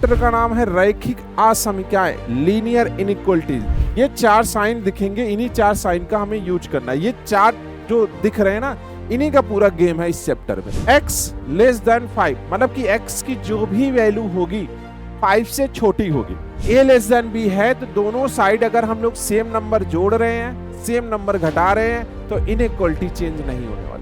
Chapter का नाम है रैखिक असमीकरण, लीनियर इनइक्वलिटीज। ये चार साइन दिखेंगे, इन्हीं चार साइन का हमें यूज करना है। ये चार जो दिख रहे हैं ना, इन्हीं का पूरा गेम है इस चैप्टर में। x लेस देन 5 मतलब कि x की जो भी वैल्यू होगी 5 से छोटी होगी। a लेस देन b है तो दोनों साइड अगर हम लोग सेम नंबर जोड़ रहे हैं, सेम नंबर घटा रहे हैं, तो इनइक्वलिटी चेंज नहीं होने वाली।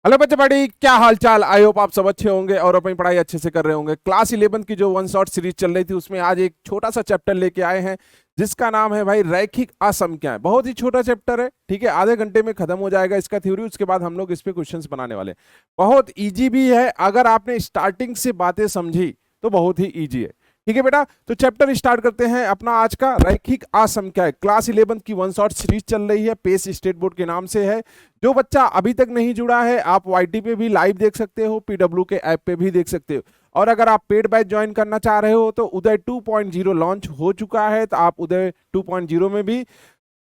हेलो बच्चे बड़ी, क्या हाल चाल? आई होप आप सब अच्छे होंगे और अपनी पढ़ाई अच्छे से कर रहे होंगे। क्लास 11 की जो वन शॉट सीरीज चल रही थी उसमें आज एक छोटा सा चैप्टर लेके आए हैं जिसका नाम है भाई रैखिक असमीकरण। बहुत ही छोटा चैप्टर है, ठीक है, आधे घंटे में खत्म हो जाएगा इसका थ्योरी। उसके बाद हम लोग इस पे क्वेश्चंस बनाने वाले। बहुत इजी भी है, अगर आपने स्टार्टिंग से बातें समझी तो बहुत ही इजी है, ठीक है बेटा। तो चैप्टर स्टार्ट करते हैं अपना आज का रैखिक असमीकरण। क्लास 11 की वन शॉट सीरीज चल रही है, पेस स्टेट बोर्ड के नाम से है। जो बच्चा अभी तक नहीं जुड़ा है, आप वाईटी पे भी लाइव देख सकते हो, पीडब्ल्यू के ऐप पे भी देख सकते हो, और अगर आप पेड बैच ज्वाइन करना चाह रहे हो तो उदय 2.0 लॉन्च हो चुका है, तो आप उदय 2.0 में भी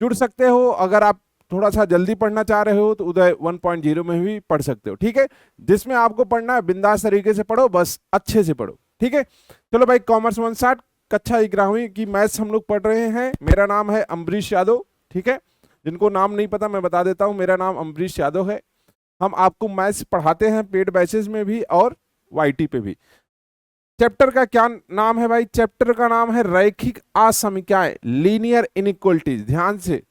जुड़ सकते हो। अगर आप थोड़ा सा जल्दी पढ़ना चाह रहे हो तो उदय 1.0 में भी पढ़ सकते हो, ठीक है। जिसमें आपको पढ़ना है बिंदास तरीके से पढ़ो, बस अच्छे से पढ़ो, ठीक है। चलो भाई, कॉमर्स 160 कक्षा 11वीं की मैथ्स हम लोग पढ़ रहे हैं। मेरा नाम है अम्बरीश यादव, ठीक है। जिनको नाम नहीं पता मैं बता देता हूं, मेरा नाम अम्बरीश यादव है। हम आपको मैथ्स पढ़ाते हैं पेड बैचेस में भी और वाईटी पे भी। चैप्टर का क्या नाम है भाई? चैप्टर का नाम है रैखिक असमीकरण, लीनियर इनइक्वलिटीज। ध्यान से,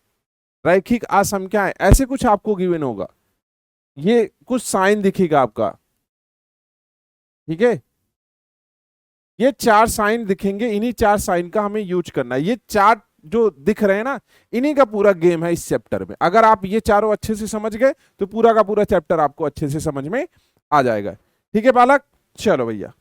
रैखिक असमीकरण ऐसे कुछ आपको गिवन होगा, ये कुछ साइन दिखेगा आपका, ठीक है। ये चार साइन दिखेंगे, इन्हीं चार साइन का हमें यूज करना है। ये चार जो दिख रहे हैं ना, इन्हीं का पूरा गेम है इस चैप्टर में। अगर आप ये चारों अच्छे से समझ गए तो पूरा का पूरा चैप्टर आपको अच्छे से समझ में आ जाएगा, ठीक है बालक। चलो भैया,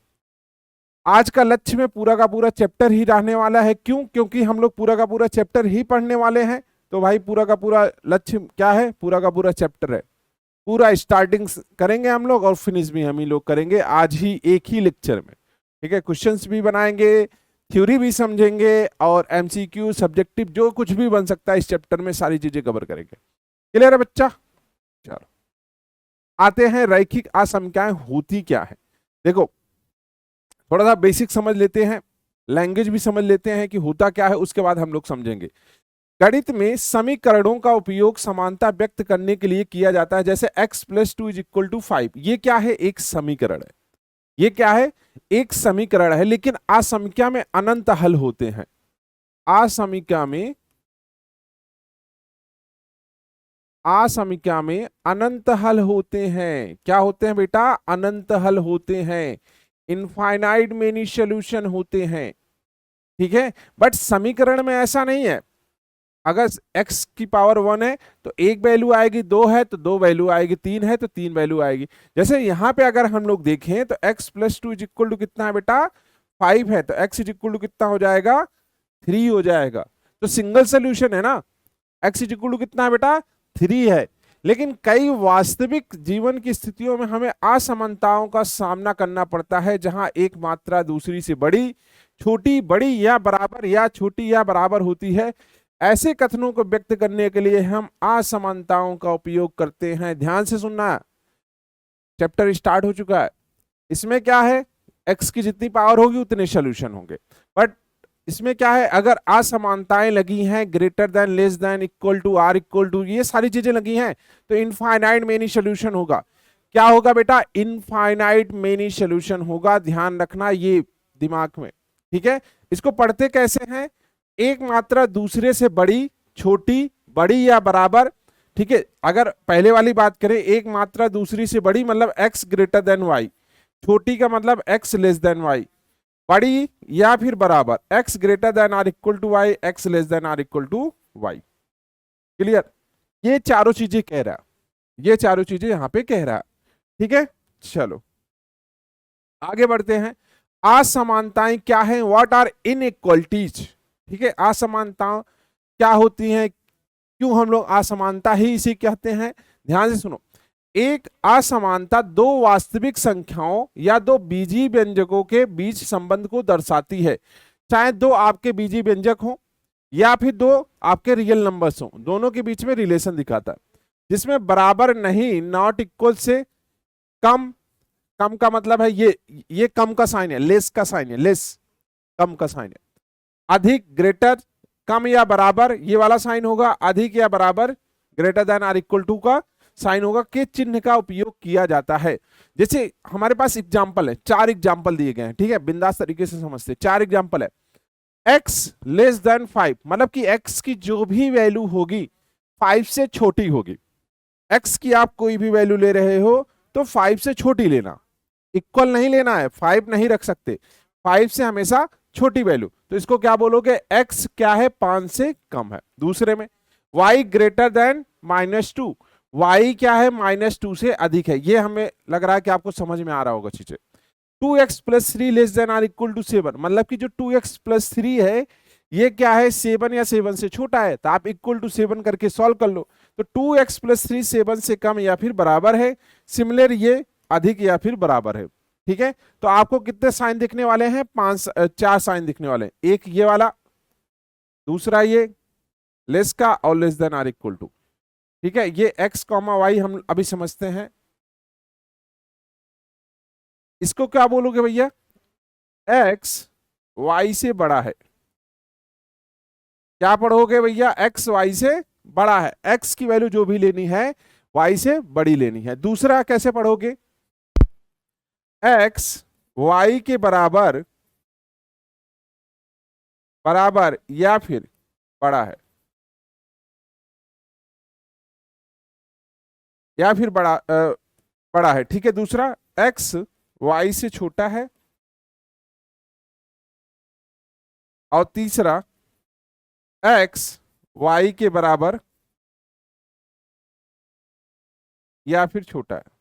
आज का लक्ष्य में पूरा का पूरा चैप्टर ही रहने वाला है। क्यों? क्योंकि हम लोग पूरा का पूरा चैप्टर ही पढ़ने वाले हैं। तो भाई पूरा का पूरा लक्ष्य क्या है? पूरा का पूरा चैप्टर है। पूरा स्टार्टिंग करेंगे हम लोग और फिनिश भी हम ही लोग करेंगे आज ही एक ही लेक्चर में, ठीक है। क्वेश्चंस भी बनाएंगे, थ्योरी भी समझेंगे, और एमसीक्यू सब्जेक्टिव जो कुछ भी बन सकता है इस चैप्टर में सारी चीजें कवर करेंगे। क्लियर है बच्चा? चलो आते हैं रैखिक असमीकरण होती क्या है। देखो थोड़ा सा बेसिक समझ लेते हैं, लैंग्वेज भी समझ लेते हैं कि होता क्या है, उसके बाद हम लोग समझेंगे। गणित में समीकरणों का उपयोग समानता व्यक्त करने के लिए किया जाता है। जैसे x + 2 = 5, ये क्या है? एक समीकरण है। ये क्या है? एक समीकरण है, लेकिन असमीकरण में अनंत हल होते हैं। असमीकरण में अनंत हल होते हैं। क्या होते हैं बेटा? अनंत हल होते हैं, इनफाइनाइट मेनी सॉल्यूशन होते हैं, ठीक है। बट समीकरण में ऐसा नहीं है। अगर x की पावर 1 है तो एक वैल्यू आएगी, 2 है तो 2 वैल्यू आएगी, 3 है तो 3 वैल्यू आएगी। जैसे यहाँ पे अगर हम लोग देखें तो x + 2 = कितना है बेटा? 5 है, तो x = कितना हो जाएगा? 3 हो जाएगा। तो सिंगल सोल्यूशन है ना। x = कितना है बेटा? 3 है। लेकिन कई वास्तविक जीवन की स्थितियों में हमें असमानताओं का सामना करना पड़ता है, जहां एक मात्रा दूसरी से बड़ी, छोटी, बड़ी या बराबर, या छोटी या बराबर होती है। ऐसे कथनों को व्यक्त करने के लिए हम असमानताओं का उपयोग करते हैं। ध्यान से सुनना, चैप्टर स्टार्ट हो चुका है। इसमें क्या है? x की जितनी पावर होगी उतने सॉल्यूशन होंगे। बट इसमें क्या है? अगर असमानताएं लगी हैं, greater than, less than, equal to, or equal to, ये सारी चीजें लगी हैं, तो इनफाइनाइट मेनी सॉल्यूशन होगा। क्या होगा बेटा? इनफाइनाइट मेनी सॉल्यूशन होगा। ध्यान रखना ये दिमाग में, ठीक है। इसको पढ़ते कैसे हैं? एक मात्रा दूसरे से बड़ी, छोटी, बड़ी या बराबर, ठीक है। अगर पहले वाली बात करें, एक मात्रा दूसरी से बड़ी मतलब x > y, छोटी का मतलब x < y, बड़ी या फिर बराबर x > r = y, x < r = y। Clear? ये चारों चीजें कह रहा है, ये चारों चीजें यहां पे कह रहा है, ठीक है। चलो आगे बढ़ते हैं। असमानताएं क्या है? व्हाट आर इनइक्वालिटीज, ठीक है। असमानताएं क्या होती हैं? क्यों हम लोग असमानता ही इसे कहते हैं? ध्यान से सुनो। एक असमानता दो वास्तविक संख्याओं या दो बीजीय व्यंजकों के बीच संबंध को दर्शाती है। चाहे दो आपके बीजीय व्यंजक हो या फिर दो आपके रियल नंबर्स हो, दोनों के बीच में रिलेशन दिखाता है। जिसमें बराबर नहीं, नॉट इक्वल से कम, कम का मतलब है ये कम का साइन है, लेस का साइन है, लेस, कम का साइन है। अधिक, ग्रेटर, कम या बराबर ये वाला साइन होगा, अधिक या बराबर, greater than or equal to का साइन होगा, के चिन्ह का उपयोग किया जाता है। जैसे हमारे पास एग्जाम्पल है, 4 एग्जाम्पल दिए गए हैं, ठीक है, बिंदास तरीके से समझते हैं। 4 एग्जाम्पल है। x लेस देन 5 मतलब कि x की जो भी वैल्यू होगी 5 से छोटी होगी। x की आप कोई भी वैल्यू ले रहे हो तो 5 से छोटी लेना, इक्वल नहीं लेना है, 5 नहीं रख सकते, 5 से हमेशा छोटी वैल्यू। तो इसको क्या बोलोगे, x क्या है, 5 से कम है। दूसरे में y ग्रेटर देन -2, y क्या है, -2 से अधिक है। ये हमें लग रहा है कि आपको समझ में आ रहा होगा चीजें। 2x plus 3 less than or equal to 7 मतलब कि जो 2x प्लस 3 है ये क्या है, 7 या 7 से छोटा है, तो आप इक्वल टू 7 करके सॉल्व कर लो। तो 2x प्लस 3 7 से कम या फिर बराबर है, सिमिलर ये अधिक या फिर बराबर है। ठीक है, तो आपको कितने साइन दिखने वाले हैं, 4 साइन दिखने वाले हैं। एक ये वाला, दूसरा ये लेस का, और less than or equal to. ठीक है, ये x कॉमा वाई हम अभी समझते हैं। इसको क्या बोलोगे भैया, x y से बड़ा है। क्या पढ़ोगे भैया, x y से बड़ा है, x की वैल्यू जो भी लेनी है y से बड़ी लेनी है। दूसरा कैसे पढ़ोगे, x y के बराबर बराबर या फिर बड़ा है, या फिर बड़ा है। ठीक है, दूसरा x y से छोटा है, और तीसरा x y के बराबर या फिर छोटा है।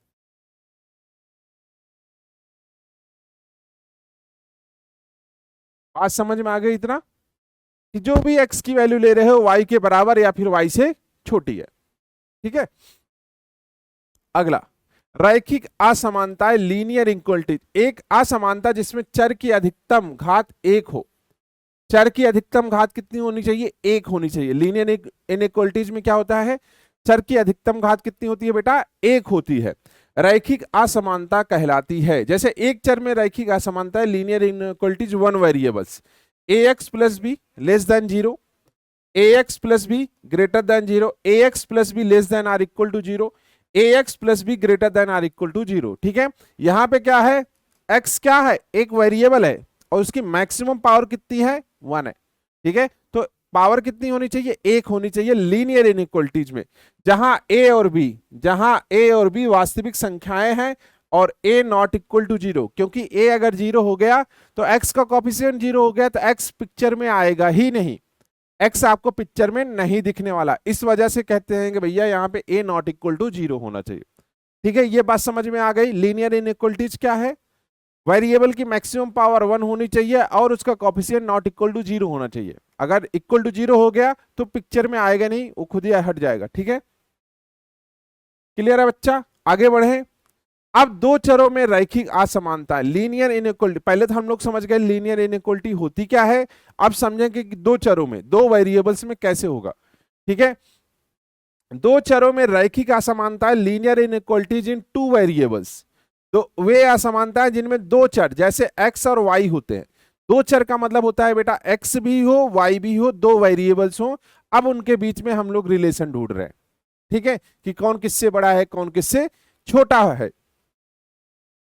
बात समझ में आ गई इतना, कि जो भी x की वैल्यू ले रहे हो y के बराबर या फिर y से छोटी है। ठीक है, अगला रैखिक असमानताएं, लीनियर इनइक्वालिटीज। एक असमानता जिसमें चर की अधिकतम घात 1 हो। चर की अधिकतम घात कितनी होनी चाहिए, 1 होनी चाहिए। लीनियर इनइक्वालिटीज में क्या होता है, चर की अधिकतम घात कितनी होती है बेटा, 1 होती है। रैखिक असमानता कहलाती है। जैसे एक चर में रैखिक असमानता है, linear inequalities 1 variables, ax plus b less than 0, ax plus b greater than 0, ax plus b less than or equal to 0, ax plus b greater than or equal to 0। ठीक है, यहां पे क्या है, x क्या है, एक वेरिएबल है, और उसकी मैक्सिमम पावर कितनी है, 1 है। ठीक है, तो पावर कितनी होनी चाहिए, 1 होनी चाहिए लीनियर इनइक्वालिटीज में। जहां a और b वास्तविक संख्याएं हैं और a नॉट इक्वल टू 0, क्योंकि a अगर 0 हो गया तो x का कोफिशिएंट 0 हो गया, तो x पिक्चर में आएगा ही नहीं, x आपको पिक्चर में नहीं दिखने वाला। इस वजह से कहते हैं कि भैया यहाँ पे a नॉट इक्वल टू 0 होना चाहिए। ठीक है, ये बात समझ में आ गई। लीनियर इनइक्वालिटीज क्या है, वेरिएबल की मैक्सिमम पावर 1 होनी चाहिए और उसका कोफिशिएंट नॉट इक्वल टू 0 होना चाहिए। अगर इक्वल टू 0 हो गया तो पिक्चर में आएगा नहीं, वो खुद ही हट जाएगा। ठीक है, क्लियर है बच्चा, आगे बढ़े। अब दो चरों में रैखिक असमानता, लीनियर इनइक्वालिटी। पहले तो हम लोग समझ गए लीनियर इनइक्वालिटी होती क्या है, अब समझेंगे कि दो चरों में, दो वेरिएबल्स में कैसे होगा। ठीक है, दो चरों में रैखिक असमानता है, लीनियर इनइक्वालिटीज इन 2 वेरिएबल्स। तो वे असमानता है जिनमें दो चर, जैसे x और y होते हैं। दो चर का मतलब होता है बेटा x भी हो y भी हो, दो वेरिएबल्स हो। अब उनके बीच में हम लोग रिलेशन ढूंढ रहे हैं। ठीक है, कि कौन किससे बड़ा है, कौन किससे छोटा है।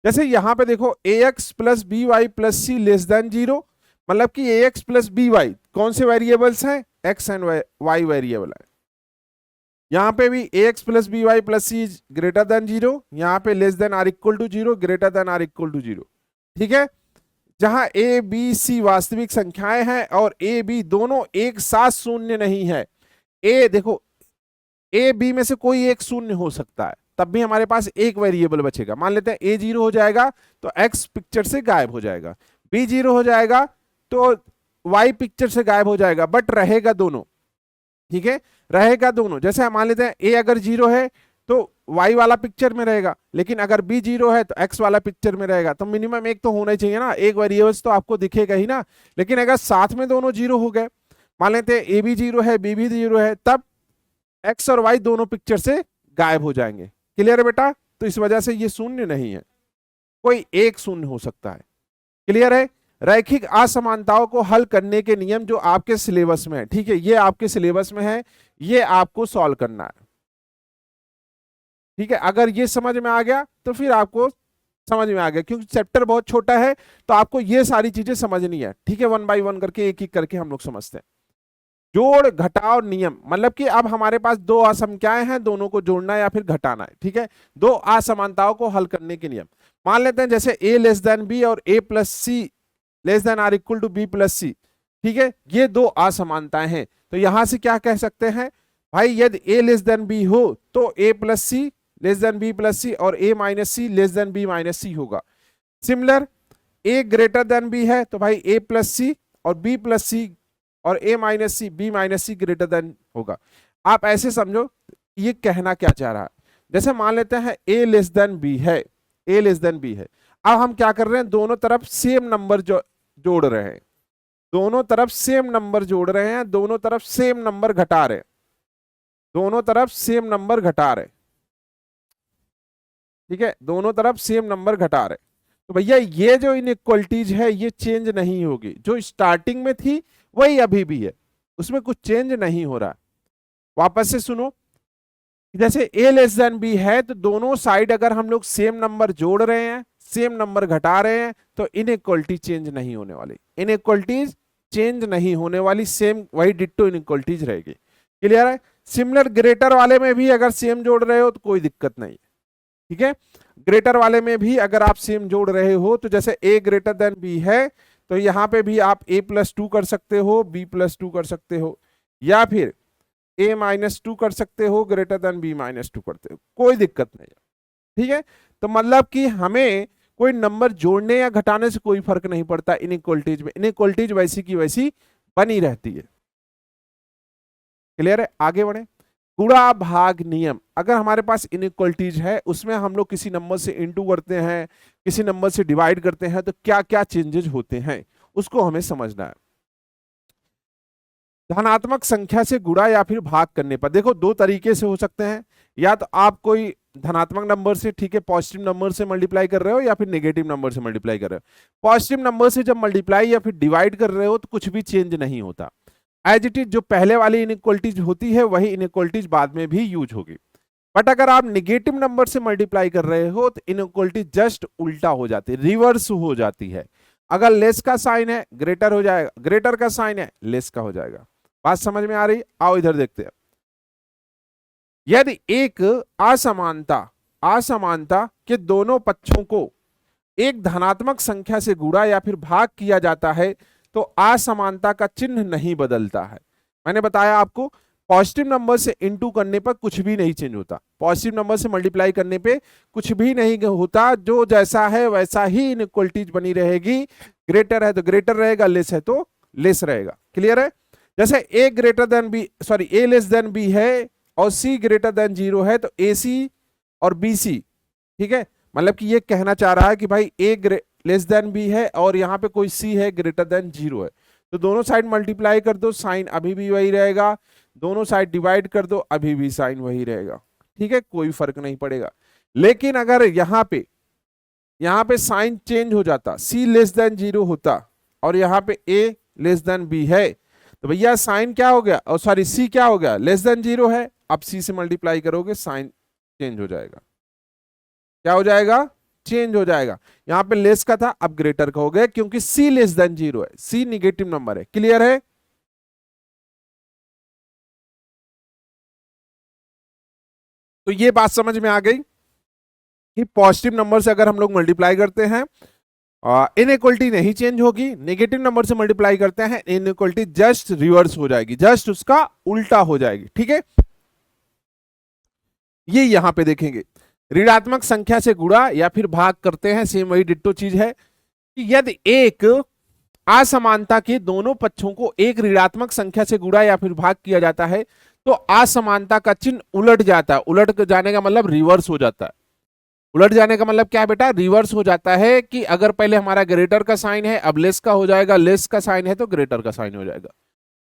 जैसे यहां पे देखो ax plus B Y plus C less than 0, मतलब कि ax प्लस बी वाई कौन से वेरिएबल्स हैं, x एंड y वेरिएबल है। यहां पे भी ax plus B Y plus C greater than 0, यहां पे less than or equal to 0, greater than or equal to 0। ठीक है, जहां a b c वास्तविक संख्याएं हैं और a b दोनों एक साथ शून्य नहीं है। a देखो, a b में से कोई एक शून्य हो सकता है, तब भी हमारे पास एक वेरिएबल बचेगा। मान लेते हैं a 0 हो जाएगा तो x पिक्चर से गायब हो जाएगा, b 0 हो जाएगा तो y पिक्चर से गायब हो जाएगा, बट रहेगा दोनों। ठीक है, रहेगा दोनों। जैसे मान लेते हैं a अगर 0 है तो y वाला पिक्चर में रहेगा, लेकिन अगर b 0 है तो x वाला पिक्चर में रहेगा। तो मिनिमम एक तो होना ही चाहिए ना, एक वेरिएबल्स तो आपको दिखेगा ही ना। लेकिन अगर साथ में दोनों 0 हो गए, मान लेते हैं a भी 0 है b भी 0 है, तब x और y दोनों पिक्चर से गायब हो जाएंगे। क्लियर है बेटा, तो इस वजह से ये शून्य नहीं है, कोई एक शून्य हो सकता है। क्लियर है, रैखिक असमानताओं को हल करने के नियम जो आपके सिलेबस में है, ठीक है, ये आपके सिलेबस में है, ये आपको सॉल्व करना है, ठीक है। अगर ये समझ में आ गया तो फिर आपको समझ में आ गया, क्योंकि चैप्टर बहुत छोटा है तो आपको ये सारी चीजें समझनी है, ठीक है। 1 बाय 1 करके एक एक करके हम लोग समझते हैं। जोड़ घटाव नियम, मतलब कि अब हमारे पास दो असंख्याएं हैं, दोनों को जोड़ना या फिर घटाना है, ठीक है। दो असमानताओं को हल करने के नियम मान लेते हैं, जैसे a लेस देन बी और a plus C less than or equal to B plus C, ठीक है। ये दो असमानताएं हैं, तो यहां से क्या कह सकते हैं भाई, यदि a लेस देन बी हो तो a plus C less than B plus सी और a minus C less than B minus C होगा। Similar a greater than b है तो भाई a प्लस सी और b प्लस सी और a minus c b minus c greater than होगा। आप ऐसे समझो ये कहना क्या चाह रहा है, जैसे मान लेते हैं a लेस देन b है, a लेस देन b है। अब हम क्या कर रहे हैं, दोनों तरफ सेम नंबर जोड़ रहे हैं, दोनों तरफ सेम नंबर जोड़ रहे हैं, दोनों तरफ सेम नंबर घटा रहे हैं, दोनों तरफ सेम नंबर घटा रहे, ठीक है, दोनों तरफ सेम नंबर घटा रहे। तो भैया ये जो इनइक्वलिटीज है ये चेंज नहीं होगी, जो स्टार्टिंग में थी वही अभी भी है, उसमें कुछ चेंज नहीं हो रहा। वापस से सुनो, जैसे a लेस देन b है तो दोनों साइड अगर हम लोग सेम नंबर जोड़ रहे हैं, सेम नंबर घटा रहे हैं, तो इनइक्वलिटी चेंज नहीं होने वाली, इनइक्वलिटीज चेंज नहीं होने वाली, सेम वही डिट्टो इनइक्वलिटीज रहेगी। क्लियर है। सिमिलर ग्रेटर वाले में भी अगर सेम जोड़ रहे हो तो कोई दिक्कत नहीं, ठीक है। ग्रेटर वाले में भी अगर आप सेम जोड़ रहे हो, तो जैसे a ग्रेटर देन b है तो यहां पे भी आप a प्लस 2 कर सकते हो, b प्लस 2 कर सकते हो, या फिर a माइनस 2 कर सकते हो, ग्रेटर देन b माइनस 2 करते हो, कोई दिक्कत नहीं है, ठीक है। तो मतलब कि हमें कोई नंबर जोड़ने या घटाने से कोई फर्क नहीं पड़ता इनइक्वलिटीज में, इनइक्वलिटीज वैसी की वैसी बनी रहती है। क्लियर है। आगे बढ़े, गुणा भाग नियम, अगर हमारे पास इनइक्वलिटीज है उसमें हम लोग किसी नंबर से इनटू करते हैं, किसी नंबर से डिवाइड करते हैं, तो क्या क्या चेंजेस होते हैं उसको हमें समझना है। धनात्मक संख्या से गुणा या फिर भाग करने पर, देखो दो तरीके से हो सकते हैं, या तो आप कोई धनात्मक नंबर से, ठीक है, पॉजिटिव नंबर से मल्टीप्लाई कर रहे हो, या फिर नेगेटिव नंबर से मल्टीप्लाई कर रहे हो। पॉजिटिव नंबर से जब मल्टीप्लाई या फिर डिवाइड कर रहे हो तो कुछ भी चेंज नहीं होता, एज इट इज जो पहले वाली इनइक्वलिटीज होती है वही इनइक्वलिटीज बाद में भी यूज होगी। बट अगर आप निगेटिव नंबर से मल्टीप्लाई कर रहे हो तो इनइक्वलिटी जस्ट उल्टा हो जाती है, रिवर्स हो जाती है। अगर लेस का साइन है ग्रेटर हो जाएगा, ग्रेटर का साइन है लेस का हो जाएगा। बात समझ में आ रही? आओ इधर देखते हैं। यदि एक असमानता के दोनों पक्षों को एक धनात्मक संख्या से गुणा या फिर भाग किया जाता है तो असमानता का चिन्ह नहीं बदलता है। मैंने बताया आपको, पॉजिटिव नंबर से इनटू करने पर कुछ भी नहीं चेंज होता, पॉजिटिव नंबर से मल्टीप्लाई करने पे कुछ भी नहीं होता, जो जैसा है वैसा ही इनइक्वलिटीज बनी रहेगी। ग्रेटर है तो ग्रेटर रहेगा, लेस है तो लेस रहेगा। क्लियर है। जैसे a greater than b, sorry a less than b है और c ग्रेटर देन 0 है तो ac और bc, ठीक है। मतलब कि ये कहना चाह रहा है कि भाई a लेस देन b है और यहाँ पे कोई c है ग्रेटर देन 0 है, तो दोनों साइड मल्टीप्लाई कर दो, साइन अभी भी वही रहेगा, दोनों साइड डिवाइड कर दो, अभी भी साइन वही रहेगा, ठीक है, कोई फर्क नहीं पड़ेगा। लेकिन अगर यहाँ पे साइन चेंज हो जाता, c लेस देन 0 होता और यहाँ पे a लेस देन b है, तो भैया साइन क्या हो गया, और सॉरी सी क्या हो गया, लेस देन 0 है, अब सी से मल्टीप्लाई करोगे साइन चेंज हो जाएगा। क्या हो जाएगा? चेंज हो जाएगा। यहां पे लेस का था, अब ग्रेटर का हो गया, क्योंकि सी लेस देन 0 है, सी निगेटिव नंबर है। क्लियर है। तो ये बात समझ में आ गई कि पॉजिटिव नंबर से अगर हम लोग मल्टीप्लाई करते हैं इनइक्वलिटी नहीं चेंज होगी, नेगेटिव नंबर से मल्टीप्लाई करते हैं इनइक्वलिटी जस्ट रिवर्स हो जाएगी, जस्ट उसका उल्टा हो जाएगी, ठीक है। ये यहां पे देखेंगे, ऋणात्मक संख्या से गुणा या फिर भाग करते हैं, सेम वही डिट्टो चीज है कि यदि एक असमानता के दोनों पक्षों को एक ऋणात्मक संख्या से गुणा या फिर भाग किया जाता है तो असमानता का चिन्ह उलट जाता है। उलट जाने का मतलब रिवर्स हो जाता है। उलट जाने का मतलब क्या है बेटा? रिवर्स हो जाता है कि अगर पहले हमारा ग्रेटर का साइन है अब लेस का हो जाएगा, लेस का साइन है तो ग्रेटर का साइन हो जाएगा,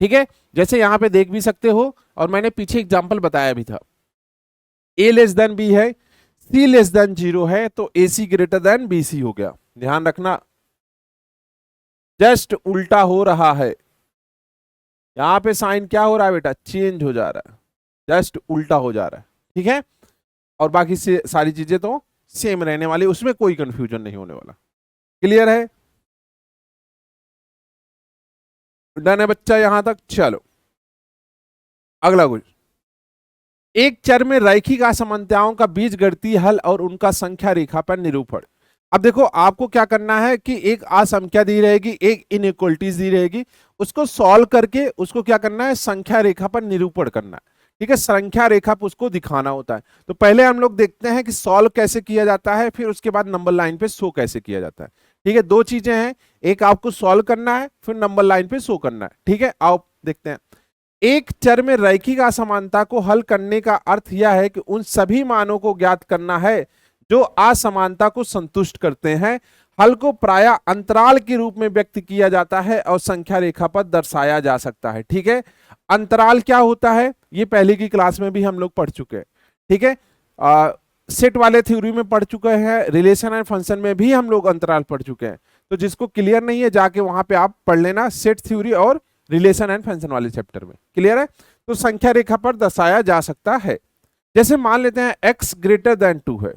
ठीक है। जैसे यहां पे देख भी सकते हो, और मैंने पीछे एग्जांपल बताया भी था, a लेस देन b है, c लेस देन 0 है तो ac ग्रेटर देन bc हो गया। ध्यान रखना, जस्ट उल्टा हो रहा है। यहां पे साइन क्या हो रहा है बेटा, चेंज हो जा रहा है, जस्ट उल्टा हो जा रहा है, ठीक है। और बाकी से सारी चीजें तो सेम रहने वाली, उसमें कोई कंफ्यूजन नहीं होने वाला। क्लियर है, डन है बच्चा यहां तक। चलो अगला कुछ, एक चर में रैखिक असमानताओं का बीजगणितीय हल और उनका संख्या रेखा पर निरूपण। अब देखो आपको क्या करना है कि एक असंख्या दी रहेगी, एक इनइक्वलिटीज दी रहेगी, उसको सॉल्व करके उसको क्या करना है, संख्या रेखा पर निरूपण करना है, ठीक है। संख्या रेखा पर उसको दिखाना होता है। तो पहले हम लोग देखते हैं कि सॉल्व कैसे किया जाता है, फिर उसके बाद नंबर लाइन पे शो कैसे किया जाता है, ठीक है। दो चीजें हैं, एक आपको सॉल्व करना है, फिर नंबर लाइन पे शो करना है, ठीक है। आओ देखते हैं। एक चर में रैखिक असमानता को हल करने का अर्थ यह है कि उन सभी मानों को ज्ञात करना है जो असमानता को संतुष्ट करते हैं। हल को प्रायः अंतराल के रूप में व्यक्त किया जाता है और संख्या रेखा पर दर्शाया जा सकता है, ठीक है। अंतराल क्या होता है, ये पहले की क्लास में भी हम लोग पढ़ चुके हैं, ठीक है। सेट वाले थ्योरी में पढ़ चुके हैं, रिलेशन एंड फंक्शन में भी हम लोग अंतराल पढ़ चुके हैं। तो जिसको क्लियर नहीं है जाके वहां पे आप पढ़ लेना, सेट थ्योरी और रिलेशन एंड फंक्शन वाले चैप्टर में। क्लियर है। तो संख्या रेखा पर दर्शाया जा सकता है। जैसे मान लेते हैं x ग्रेटर देन 2 है,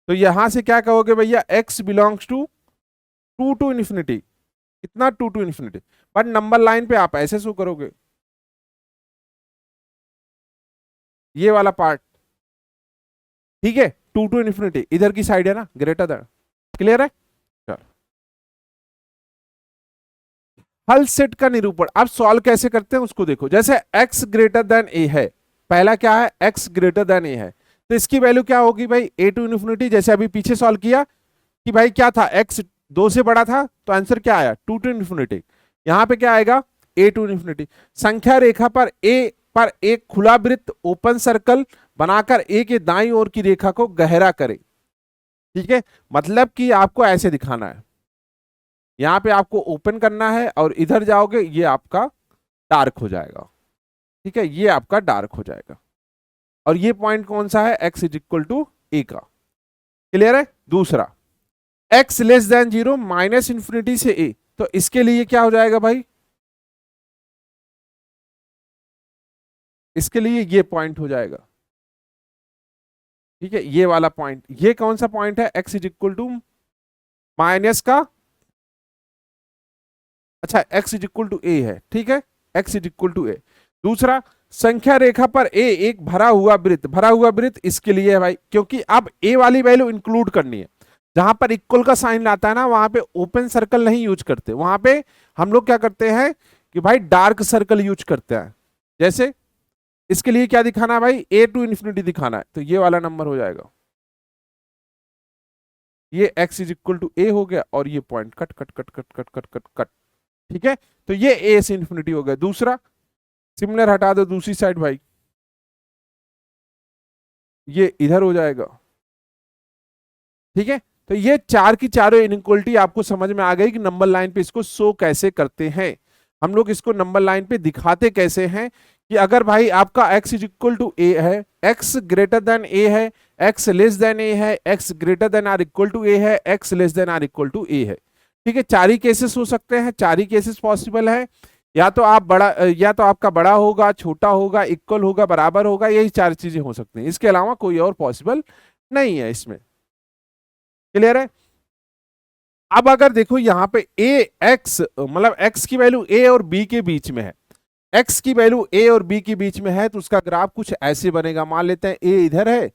तो यहां से क्या कहोगे भैया, x belongs to 2 to infinity, कितना 2 to infinity. But number line पे आप ऐसे शो करोगे, ये वाला पार्ट, ठीक है। 2 टू इन्फिनिटी इधर की साइड है ना, ग्रेटर देन। क्लियर है। हल सेट का निरूपण, अब सॉल्व कैसे करते हैं उसको देखो। जैसे x ग्रेटर देन a है, पहला क्या है, x ग्रेटर देन a है, तो इसकी वैल्यू क्या होगी भाई, a टू इन्फिनिटी। जैसे अभी पीछे सॉल्व किया कि भाई क्या था, x 2 से बड़ा था, तो आंसर क्या आया, 2 टू इन्फिनिटी। यहां पे क्या आएगा, a टू इन्फिनिटी। संख्या रेखा पर a पर एक खुला वृत्त ओपन सर्कल बनाकर a के दाईं ओर की रेखा को गहरा करे, ठीक है। मतलब कि आपको ऐसे दिखाना है, यहां पे आपको ओपन करना है और इधर जाओगे ये आपका डार्क हो जाएगा, ठीक है, ये आपका डार्क हो जाएगा। और ये पॉइंट कौन सा है, x इज इक्वल टू ए का। क्लियर है। दूसरा, x less than 0 minus infinity से a, तो इसके लिए क्या हो जाएगा भाई, इसके लिए ये पॉइंट हो जाएगा, ठीक है। ये वाला पॉइंट, ये कौन सा पॉइंट है, x is equal to minus का, अच्छा x is equal to a है, ठीक है, x is equal to a. दूसरा, संख्या रेखा पर a एक भरा हुआ वृत्त, भरा हुआ वृत्त इसके लिए है भाई, क्योंकि अब a वाली वैल्यू इंक्लूड करनी है। जहां पर इक्वल का साइन लाता है ना, वहां पे ओपन सर्कल नहीं यूज करते, वहां पे हम लोग क्या करते हैं कि भाई डार्क सर्कल यूज करते हैं। जैसे इसके लिए क्या दिखाना है भाई, a टू इन्फिनिटी दिखाना है, तो ये वाला नंबर हो जाएगा, ये x इज इक्वल टू ए हो गया, और ये point cut cut cut cut cut cut cut cut, ठीक है। तो ये a से इन्फिनिटी हो गया। दूसरा, सिमिलर हटा दो दूसरी साइड भाई, ये इधर हो जाएगा, ठीक है। तो ये चार की चारों इनइक्वलिटी आपको समझ में आ गई कि नंबर लाइन पे इसको शो कैसे करते हैं, हम लोग इसको नंबर लाइन पे दिखाते कैसे हैं। कि अगर भाई आपका x is equal to a है, x ग्रेटर देन a है, x लेस देन a है, x greater than or equal to a है, x less than or equal to a है, ठीक है। चार ही केसेस हो सकते हैं, चार ही केसेस पॉसिबल है। या तो आप बड़ा, या तो आपका बड़ा होगा, छोटा होगा, इक्वल होगा, बराबर होगा, यही चार चीजें हो सकती हैं, इसके अलावा कोई और पॉसिबल नहीं है इसमें। क्लियर है। अब अगर देखो यहाँ पे ए एक्स, मतलब एक्स की वैल्यू ए और बी के बीच में है, एक्स की वैल्यू ए और बी के बीच में है, तो उसका ग्राफ कुछ ऐसे बनेगा। मान लेते हैं ए इधर है,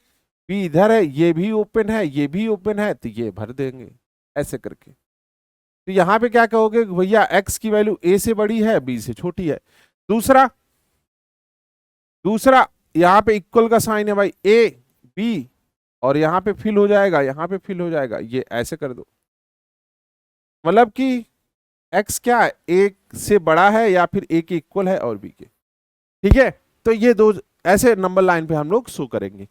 बी इधर है, ये भी ओपन है, ये भी ओपन है, तो ये भर देंगे ऐसे करके। तो यहाँ पे क्या कहोगे भैया, एक्स की वैल्यू ए से बड़ी है, बी से छोटी है। दूसरा, दूसरा यहाँ पे इक्वल का साइन है भाई, ए बी, और यहाँ पे फिल हो जाएगा, यहाँ पे फिल हो जाएगा, ये ऐसे कर दो। मतलब कि x क्या है, एक से बड़ा है या फिर a के इक्वल है और b के, ठीक है। तो ये दो ऐसे नंबर लाइन पे हम लोग शो करेंगे।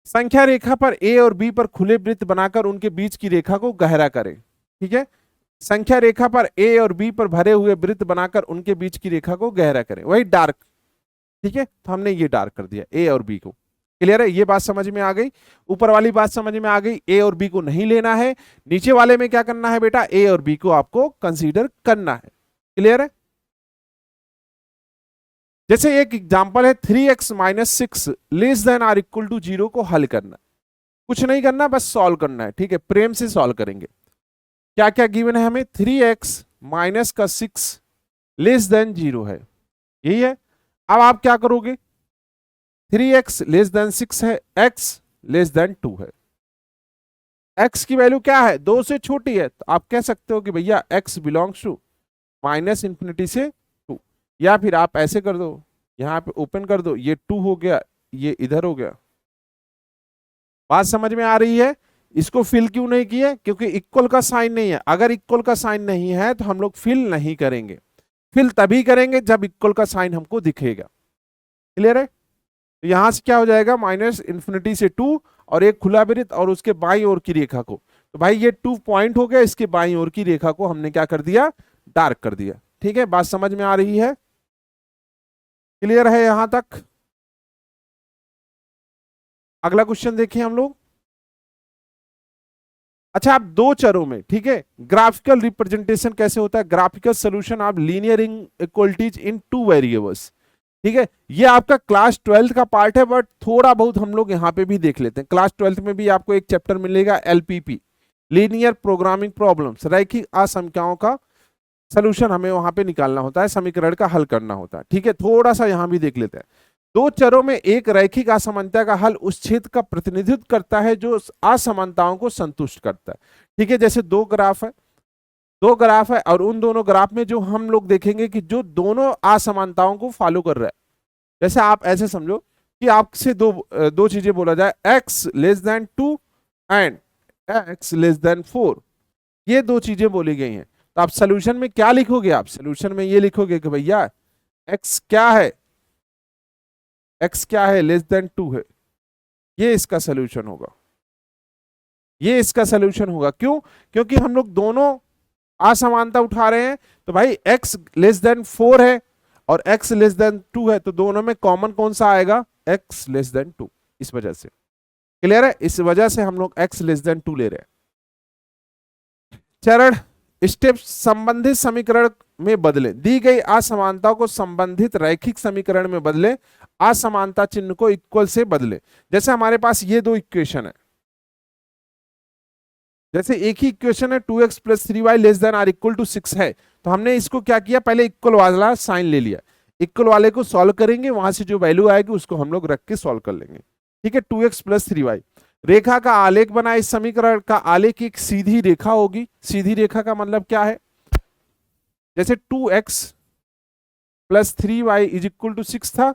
संख्या रेखा पर a और b पर खुले वृत्त बनाकर उनके बीच की रेखा को गहरा करें, ठीक है। संख्या रेखा पर a और b पर भरे हुए वृत्त बनाकर उनके बीच की रेखा को गहरा करें, वही डार्क, ठीक है। तो हमने ये डार्क कर दिया a और b को। क्लियर है, ये बात समझ में आ गई, ऊपर वाली बात समझ में आ गई। ए और बी को नहीं लेना है, नीचे वाले में क्या करना है बेटा, ए और बी को आपको कंसीडर करना है। क्लियर है। जैसे एक एग्जांपल है 3x minus 6 less than or equal to 0 को हल करना, कुछ नहीं करना, बस सॉल्व करना है। ठीक है, प्रेम से सॉल्व करेंगे। क्या क्या गिवन है हमें, 3x माइनस का 6 लेस देन 0 है, यही है। अब आप क्या करोगे, 3x लेस देन 6 है, x लेस देन 2 है, x की वैल्यू क्या है, 2 से छोटी है, तो आप कह सकते हो कि भैया x belongs to minus infinity से 2, या फिर आप ऐसे कर दो, यहां पे ओपन कर दो, ये 2 हो गया, ये इधर हो गया। बात समझ में आ रही है। इसको फिल क्यों नहीं किए, क्योंकि इक्वल का साइन नहीं है। अगर इक्वल का साइन नहीं है तो हम लोग फिल नहीं करेंगे, फिल तभी करेंगे जब इक्वल का साइन हमको दिखेगा। क्लियर है। तो यहां से क्या हो जाएगा, माइनस इंफिनिटी से 2 और एक खुला वृत्त और उसके बाईं ओर की रेखा को, तो भाई ये 2 पॉइंट हो गया, इसके बाईं ओर की रेखा को हमने क्या कर दिया, डार्क कर दिया। ठीक है, बात समझ में आ रही है, क्लियर है यहां तक। अगला क्वेश्चन देखें हम लोग। अच्छा, आप दो चरों में, ठीक है, ग्राफिकल रिप्रेजेंटेशन कैसे होता है, graphical solution of linear inequalities in two variables. ठीक है, ये आपका क्लास 12th का पार्ट है, बट थोड़ा बहुत हम लोग यहाँ पे भी देख लेते हैं। क्लास 12th में भी आपको एक चैप्टर मिलेगा एलपीपी, लीनियर प्रोग्रामिंग प्रॉब्लम्स, रैखिक असंख्याओं का सोल्यूशन हमें वहां पे निकालना होता है, समीकरण का हल करना होता है। ठीक है, थोड़ा सा यहां भी देख लेते हैं। दो चरों में एक रैखिक असमानता का हल उस क्षेत्र का प्रतिनिधित्व करता है जो असमानताओं को संतुष्ट करता है। ठीक है, जैसे दो ग्राफ है और उन दोनों ग्राफ में जो हम लोग देखेंगे कि जो दोनों असमानताओं को फॉलो कर रहा है। जैसे आप ऐसे समझो कि आपसे दो चीजें बोला जाए, x less then 2 and x less than 4, ये दो चीजें बोली गई हैं। तो आप सोल्यूशन में क्या लिखोगे, आप सोल्यूशन में ये लिखोगे कि भैया x क्या है, x क्या है, लेस देन 2 है, ये इसका सोल्यूशन होगा, ये इसका सोल्यूशन होगा। क्यों, क्योंकि हम लोग दोनों असमानता उठा रहे हैं। तो भाई x लेस देन 4 है और x लेस देन 2 है, तो दोनों में कॉमन कौन सा आएगा, x लेस देन 2। इस वजह से, क्लियर है, इस वजह से हम लोग x लेस देन 2 ले रहे हैं। चरण स्टेप, संबंधित समीकरण में बदले, दी गई असमानताओं को संबंधित रैखिक समीकरण में बदले, असमानता चिन्ह को इक्वल से बदले। जैसे हमारे पास ये दो इक्वेशन है, जैसे एक ही इक्वेशन है 2x plus 3y less than or equal to 6 है, तो हमने इसको क्या किया, पहले इक्वल वाला साइन ले लिया, इक्वल वाले को सॉल्व करेंगे, वहां से जो वैल्यू आएगी उसको हम लोग रख के सॉल्व कर लेंगे। ठीक है, 2x प्लस 3y, रेखा का आलेख बना, इस समीकरण का आलेख एक सीधी रेखा होगी। सीधी रेखा का मतलब क्या है, जैसे 2x plus 3y is equal to 6 था,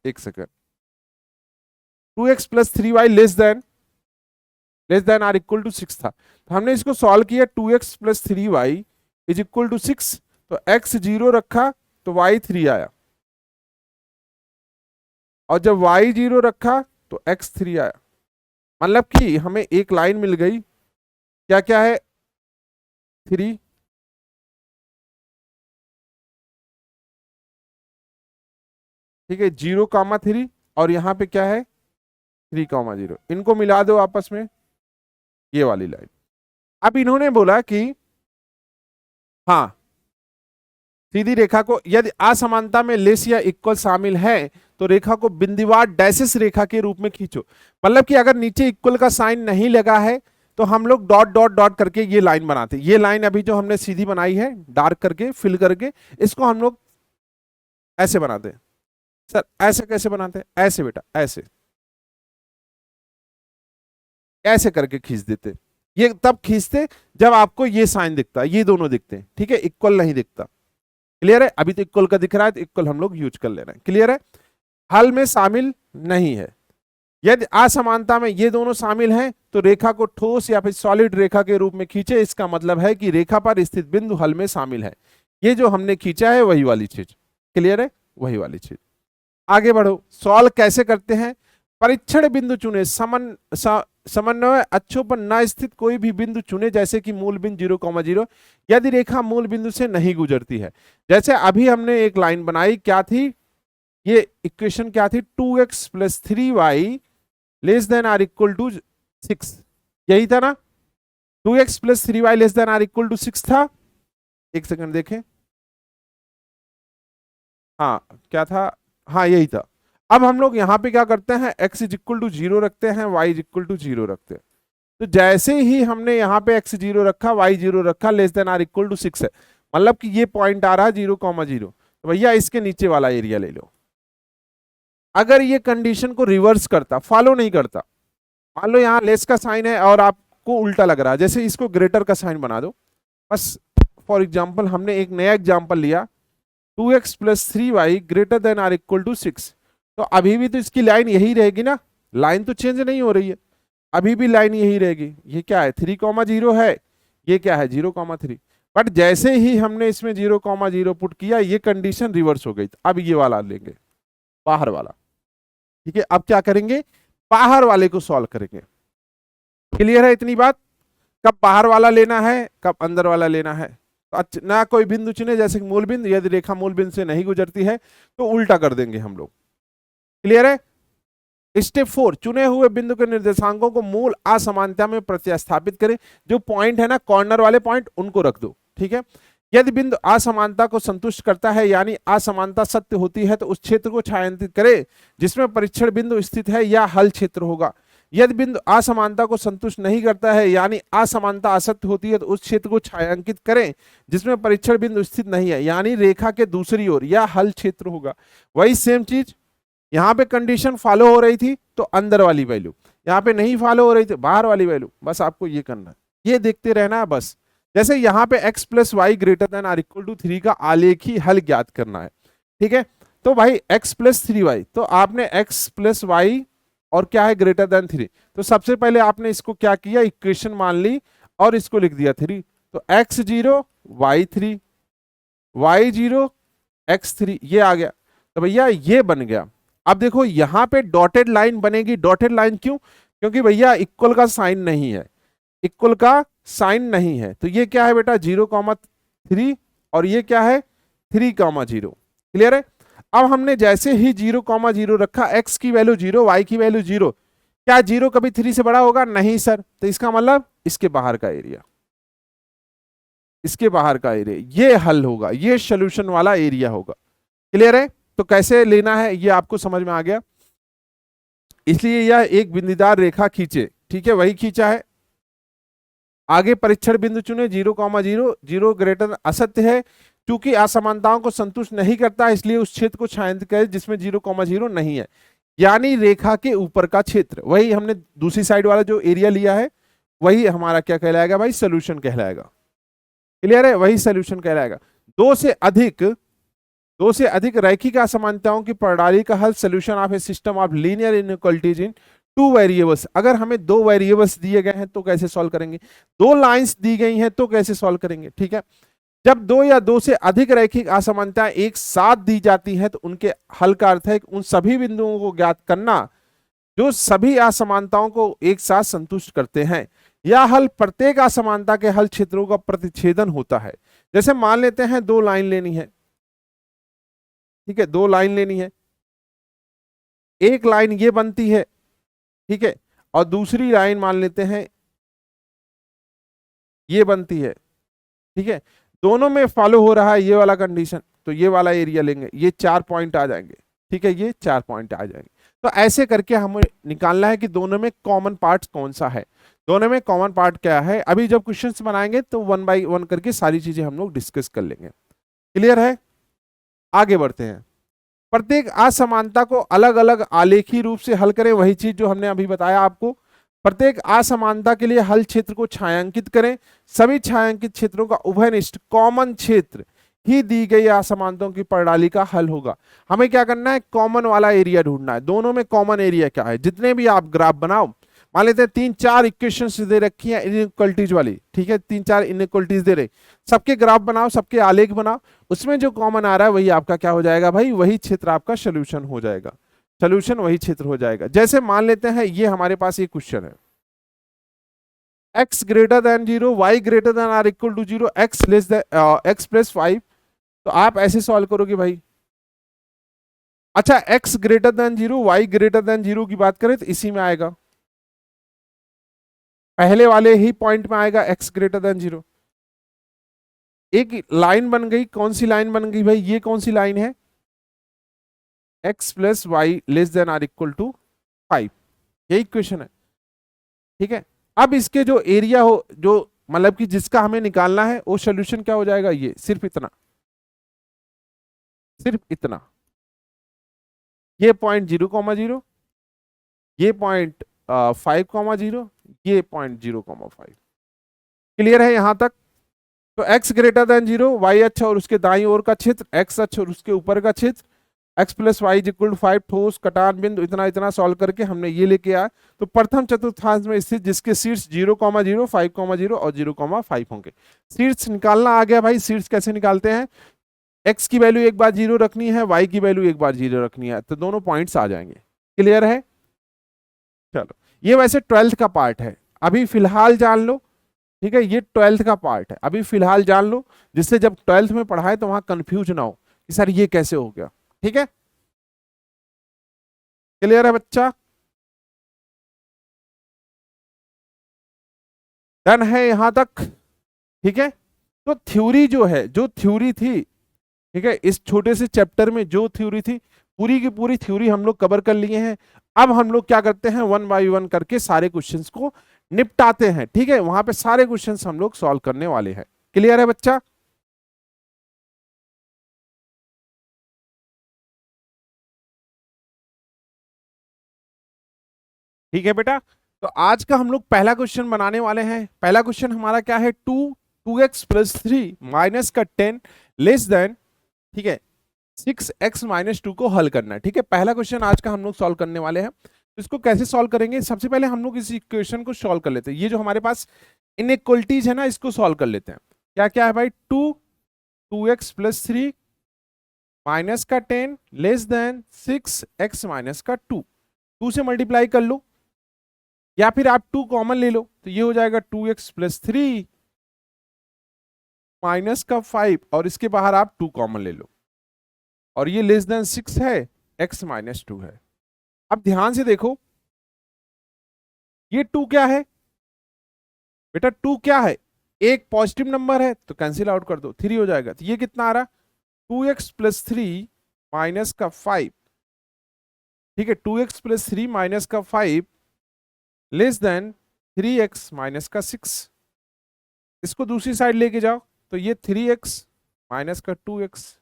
एक second, 2x plus 3y less than or equal to 6 था, तो हमने इसको सॉल्व किया, 2x plus 3y is equal to 6, तो x 0 रखा तो y 3 आया, और जब y 0 रखा तो x 3 आया। मतलब कि हमें एक लाइन मिल गई, क्या क्या है, 3, ठीक है, 0,3, और यहां पे क्या है 3,0, इनको मिला दो आपस में, ये वाली लाइन। अब इन्होंने बोला कि हाँ, सीधी रेखा को यदि असमानता में लेस या इक्वल शामिल है तो रेखा को बिंदुवार डैशेस रेखा के रूप में खींचो। मतलब कि अगर नीचे इक्वल का साइन नहीं लगा है तो हम लोग डॉट डॉट डॉट करके ये लाइन बनाते हैं। ये लाइन अभी जो हमने सीधी बनाई है डार्क करके फिल करके, इसको हम लोग ऐसे बनाते हैं। सर ऐसे कैसे बनाते हैं, ऐसे बेटा, ऐसे ऐसे करके खींच देते। ये तब खींचते जब आपको ये साइन दिखता है, ये दोनों दिखते हैं, ठीक है, इक्वल नहीं दिखता। क्लियर है, अभी तो इक्वल का दिख रहा है तो इक्वल हम लोग यूज कर ले रहे हैं। क्लियर है, हल में शामिल नहीं है। यदि असमानता में ये दोनों शामिल हैं तो रेखा को ठोस या फिर सॉलिड रेखा के रूप में खींचे। इसका मतलब है कि रेखा पर स्थित बिंदु हल में शामिल है। ये जो हमने खींचा है वही वाली चीज, क्लियर है, वही वाली चीज। आगे बढ़ो, सॉल्व कैसे करते हैं, परीक्षण बिंदु चुने, समन्वय अक्षों पर न स्थित कोई भी बिंदु चुने, जैसे कि मूल बिंदु 0,0, यदि रेखा मूल बिंदु से नहीं गुजरती है। जैसे अभी हमने एक लाइन बनाई, क्या थी, ये इक्वेशन क्या थी, 2x plus 3y less than or equal to 6, यही था ना, 2x plus 3y less than or equal to 6 था। एक सेकंड देखें, हाँ क्या था, हाँ यही था। अब हम लोग यहाँ पे क्या करते हैं, x इज इक्वल टू 0 रखते हैं, y इज इक्वल टू 0 रखते हैं। तो जैसे ही हमने यहाँ पे x 0 रखा, y 0 रखा, less than or equal to 6 है, मतलब कि ये पॉइंट आ रहा है 0,0, तो भैया इसके नीचे वाला एरिया ले लो। अगर ये कंडीशन को रिवर्स करता, फॉलो नहीं करता, मान लो यहाँ लेस का साइन है और आपको उल्टा लग रहा है, जैसे इसको ग्रेटर का साइन बना दो बस। फॉर एग्जाम्पल हमने एक नया एग्जाम्पल लिया, 2x plus 3y greater than or equal to 6, तो अभी भी तो इसकी लाइन यही रहेगी ना, लाइन तो चेंज नहीं हो रही है, अभी भी लाइन यही रहेगी। ये क्या है, 3,0 है, ये क्या है 0,3, बट जैसे ही हमने इसमें 0,0 पुट किया, ये कंडीशन रिवर्स हो गई। अब ये वाला लेंगे, बाहर वाला, ठीक है। अब क्या करेंगे, बाहर वाले को सॉल्व करेंगे। क्लियर है इतनी बात, कब बाहर वाला लेना है, कब अंदर वाला लेना है। तो ना कोई बिंदु चुने, जैसे कि मूल बिंदु, यदि रेखा मूल बिंदु से नहीं गुजरती है तो उल्टा कर देंगे हम लोग। क्लियर है। स्टेप 4, चुने हुए बिंदु के निर्देशांकों को मूल असमानता में प्रतिस्थापित करें। जो पॉइंट है ना कॉर्नर वाले पॉइंट, उनको रख दो, ठीक है। यदि बिंदु असमानता को संतुष्ट करता है, यानी असमानता सत्य होती है, तो उस क्षेत्र को छायांकित करें जिसमें परीक्षण बिंदु स्थित है, या हल क्षेत्र होगा। यदि बिंदु असमानता को संतुष्ट नहीं करता है, यानी असमानता असत्य होती है, तो उस क्षेत्र को छायांकित करें जिसमें परीक्षण बिंदु स्थित नहीं है, यानी रेखा के दूसरी ओर, या हल क्षेत्र होगा। वही सेम चीज, यहाँ पे कंडीशन फॉलो हो रही थी तो अंदर वाली वैल्यू, यहाँ पे नहीं फॉलो हो रही थी बाहर वाली वैल्यू। बस आपको ये करना है, ये देखते रहना है बस। जैसे यहाँ पे x plus y greater than or equal to 3 का आलेखी हल ज्ञात करना है, ठीक है। तो भाई x प्लस 3y, तो आपने x प्लस वाई और क्या है ग्रेटर देन 3, तो सबसे पहले आपने इसको क्या किया, इक्वेशन मान ली और इसको लिख दिया 3। तो x0 y3 y0 x3 ये आ गया, तो भैया ये बन गया। अब देखो यहां पे डॉटेड लाइन बनेगी, डॉटेड लाइन क्यों, क्योंकि भैया इक्वल का साइन नहीं है, इक्वल का साइन नहीं है। तो ये क्या है बेटा 0,3 और ये क्या है 3,0। क्लियर है। अब हमने जैसे ही 0,0 रखा, x की वैल्यू 0, y की वैल्यू 0, क्या 0 कभी 3 से बड़ा होगा, नहीं सर। तो इसका मतलब इसके बाहर का एरिया, इसके बाहर का एरिया ये हल होगा, ये सोल्यूशन वाला एरिया होगा। क्लियर है। तो कैसे लेना है ये आपको समझ में आ गया। इसलिए यह एक बिंदीदार रेखा खींचे, ठीक है, वही खींचा है। आगे परीक्षण बिंदु चुने, 0,0, 0 ग्रेटर असत्य है, क्योंकि असमानताओं को संतुष्ट नहीं करता, इसलिए उस क्षेत्र को छायांकित करें जिसमें 0,0 नहीं है, यानी रेखा के ऊपर का क्षेत्र। वही हमने दूसरी साइड वाला जो एरिया लिया है, वही हमारा क्या कहलाएगा भाई, सोल्यूशन कहलाएगा। क्लियर है, वही सोल्यूशन कहलाएगा। दो से अधिक रैखिक असमानताओं की प्रणाली का हल, solution of A system of linear inequalities in 2 variables. अगर हमें 2 वेरिएबल्स दिए गए हैं तो कैसे सॉल्व करेंगे, 2 लाइंस दी गई हैं तो कैसे सॉल्व करेंगे, ठीक है। जब 2 या 2 से अधिक रैखिक असमानताएं एक साथ दी जाती हैं तो उनके हल का अर्थ है उन सभी बिंदुओं को ज्ञात करना जो सभी असमानताओं को एक साथ संतुष्ट करते हैं। यह हल प्रत्येक असमानता के हल क्षेत्रों का प्रतिच्छेदन होता है। जैसे मान लेते हैं 2 लाइन लेनी है, ठीक है, 2 लाइन लेनी है, एक लाइन ये बनती है, ठीक है, और दूसरी लाइन मान लेते हैं ये बनती है, ठीक है। दोनों में फॉलो हो रहा है ये वाला कंडीशन, तो ये वाला एरिया लेंगे, ये 4 पॉइंट आ जाएंगे, ठीक है, ये 4 पॉइंट आ जाएंगे। तो ऐसे करके हमें निकालना है कि दोनों में कॉमन पार्ट कौन सा है, दोनों में कॉमन पार्ट क्या है। अभी जब क्वेश्चंस बनाएंगे तो 1 बाई 1 करके सारी चीजें हम लोग डिस्कस कर लेंगे। क्लियर है। आगे बढ़ते हैं। प्रत्येक असमानता को अलग अलग आलेखी रूप से हल करें, वही चीज जो हमने अभी बताया आपको। प्रत्येक असमानता के लिए हल क्षेत्र को छायांकित करें, सभी छायांकित क्षेत्रों का उभयनिष्ठ कॉमन क्षेत्र ही दी गई असमानताओं की प्रणाली का हल होगा। हमें क्या करना है, कॉमन वाला एरिया ढूंढना है। दोनों में कॉमन एरिया क्या है, जितने भी आप ग्राफ बनाओ, मान लेते हैं 3-4 इक्वेशंस दे रखी है इनइक्वालिटीज वाली, ठीक है, 3-4 इनइक्वालिटीज दे रहे, सबके ग्राफ बनाओ, सबके आलेख बनाओ, उसमें जो कॉमन आ रहा है वही आपका क्या हो जाएगा भाई, वही क्षेत्र आपका सोल्यूशन हो जाएगा, सोल्यूशन वही क्षेत्र हो जाएगा। जैसे मान लेते हैं ये हमारे पास एक क्वेश्चन है, x greater than 0, y greater than or equal to 0, x less than x plus 5। तो आप ऐसे सॉल्व करोगे भाई, अच्छा x greater than 0, y greater than 0 की बात करें तो इसी में आएगा, पहले वाले ही पॉइंट में आएगा x ग्रेटर देन 0। एक लाइन बन गई, कौन सी लाइन बन गई भाई, ये कौन सी लाइन है, x plus y less than or equal to 5, यही इक्वेशन है। ठीक है, अब इसके जो एरिया हो, जो मतलब कि जिसका हमें निकालना है, वो सोल्यूशन क्या हो जाएगा, ये सिर्फ इतना, सिर्फ इतना, ये पॉइंट 0,0, ये पॉइंट 5,0, ये पॉइंट 0,5। क्लियर है यहां तक। तो x ग्रेटर देन 0, y अक्ष और उसके दाईं ओर का क्षेत्र, x अक्ष और उसके ऊपर का क्षेत्र, x plus y equal to 5, ठोस कटान बिंदु, इतना इतना सॉल्व करके हमने ये लेके आया। तो प्रथम चतुर्थांश में स्थित जिसके शीर्ष 0,0, 5,0 और 0,5 होंगे, शीर्ष निकालना आ गया भाई। शीर्ष कैसे निकालते हैं, x की वैल्यू एक बार 0 रखनी है, y की वैल्यू एक बार 0 रखनी है, तो दोनों पॉइंट्स आ जाएंगे। क्लियर है, चलो ये वैसे 12th का पार्ट है, अभी फिलहाल जान लो। ठीक है, ये 12th का पार्ट है, अभी फिलहाल जान लो, जिससे जब 12th में पढ़ाए तो वहां कंफ्यूज ना हो कि सर ये कैसे हो गया। ठीक है, क्लियर है बच्चा, डन है यहां तक। ठीक है, तो थ्योरी जो है, जो थ्योरी थी, ठीक है, इस छोटे से चैप्टर में जो थ्योरी थी, पूरी की पूरी थ्योरी हम लोग कवर कर लिए हैं। अब हम लोग क्या करते हैं, वन बाय वन करके सारे क्वेश्चंस को निपटाते हैं। ठीक है, वहां पे सारे क्वेश्चंस हम लोग सॉल्व करने वाले हैं। क्लियर है बच्चा, ठीक है बेटा। तो आज का हम लोग पहला क्वेश्चन बनाने वाले हैं। पहला क्वेश्चन हमारा क्या है, 2x+3 माइनस का 10 लेस देन, ठीक है, 6x-2 को हल करना है। ठीक है, पहला क्वेश्चन आज का हम लोग सॉल्व करने वाले हैं। तो इसको कैसे सॉल्व करेंगे, सबसे पहले हम लोग इस इक्वेशन को सॉल्व कर लेते हैं। ये जो हमारे पास इनइक्वलिटीज है ना, इसको सॉल्व कर लेते हैं। क्या क्या है भाई, 2x+3 माइनस का 10 लेस देन 6x-2, 2 से मल्टीप्लाई कर लो, या फिर आप 2 कॉमन ले लो, तो ये हो जाएगा 2x+3 माइनस का 5, और इसके बाहर आप 2 कॉमन ले लो, और ये लेस देन 6 है, x-2 है। अब ध्यान से देखो, ये 2 क्या है बेटा, 2 क्या है, एक पॉजिटिव नंबर है तो कैंसिल आउट कर दो, 3 हो जाएगा। तो ये कितना आ रहा, 2x+3 माइनस का 5, ठीक है, 2x+3 माइनस का 5 लेस देन 3x-6। इसको दूसरी साइड लेके जाओ, तो ये 3x माइनस का 2x,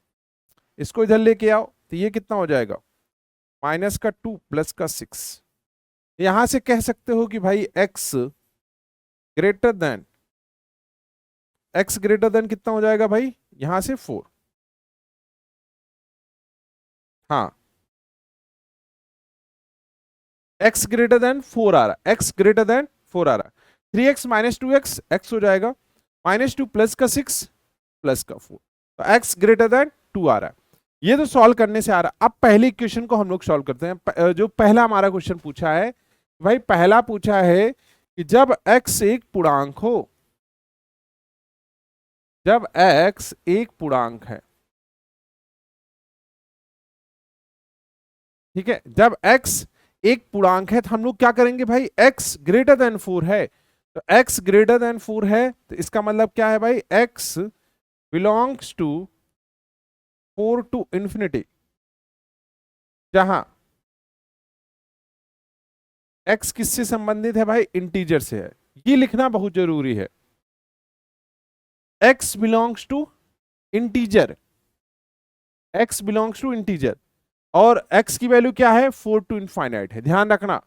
इसको इधर लेके आओ, तो ये कितना हो जाएगा, माइनस का 2 प्लस का 6। यहां से कह सकते हो कि भाई greater than x greater then कितना हो जाएगा भाई, यहां से 4। हाँ, x ग्रेटर देन 4 आ रहा, x ग्रेटर देन 4 आ रहा, 3x-2x, x हो जाएगा, -2 प्लस का 6 प्लस का 4, तो x ग्रेटर देन 2 आ रहा है। ये तो सॉल्व करने से आ रहा। अब पहले इक्वेशन को हम लोग सॉल्व करते हैं। जो पहला हमारा क्वेश्चन पूछा है भाई, पहला पूछा है कि जब x एक पूर्णांक हो, जब x एक पूर्णांक है, ठीक है, जब x एक पूर्णांक है, तो हम लोग क्या करेंगे भाई, x ग्रेटर देन 4 है, तो x ग्रेटर देन 4 है, तो इसका मतलब क्या है भाई, x belongs to 4 to infinity, जहां x किससे संबंधित है भाई, इंटीजर से है। ये लिखना बहुत जरूरी है, x belongs to integer, x belongs to integer, और x की वैल्यू क्या है, 4 टू इनफाइनाइट है। ध्यान रखना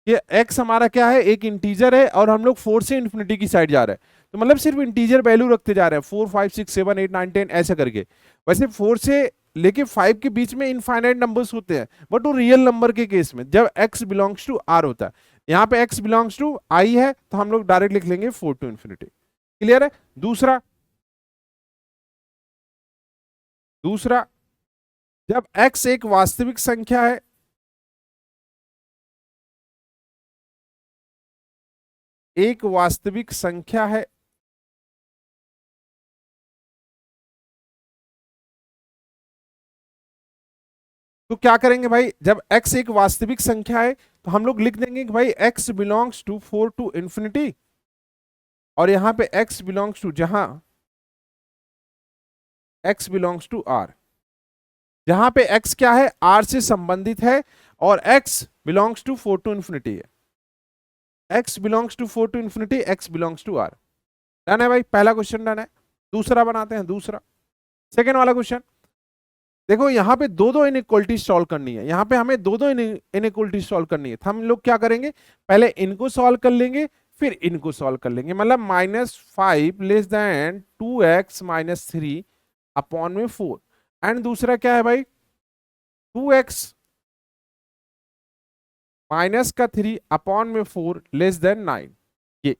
ये x हमारा क्या है, एक इंटीजर है, और हम लोग 4 से इन्फिनिटी की साइड जा रहे हैं, तो मतलब सिर्फ इंटीजर वैल्यू रखते जा रहे हैं, 4 5 6 7 8 9 10 ऐसे करके। वैसे 4 से लेके 5 के बीच में इनफाइनाइट नंबर्स होते हैं, बट वो रियल नंबर के केस में जब x बिलोंग्स टू r होता है, यहाँ पे x बिलोंग्स टू i है, तो हम लोग डायरेक्ट लिख लेंगे 4 टू इन्फिनिटी। क्लियर है। दूसरा, दूसरा, जब x एक वास्तविक संख्या है, एक वास्तविक संख्या है, तो क्या करेंगे भाई, जब x एक वास्तविक संख्या है तो हम लोग लिख देंगे कि भाई x belongs to 4 to infinity, और यहां पे x बिलोंग्स टू, जहां x बिलोंग्स टू r, जहां पे x क्या है, r से संबंधित है, और x belongs to 4 to infinity है। x belongs to 4 to infinity, x belongs to r। Done है भाई, पहला क्वेश्चन डन है। दूसरा बनाते हैं, दूसरा सेकेंड वाला क्वेश्चन। देखो यहाँ पे दो दो इनइक्वलिटी सॉल्व करनी है, यहाँ पे हमें दो दो इनइक्वलिटी सॉल्व करनी है। तो हम लोग क्या करेंगे, पहले इनको सॉल्व कर लेंगे, फिर इनको सॉल्व कर लेंगे। मतलब -5 less than 2x minus 3 upon में 4, एंड दूसरा क्या है भाई, 2x माइनस का 3 अपॉन में 4 लेस देन 9। ये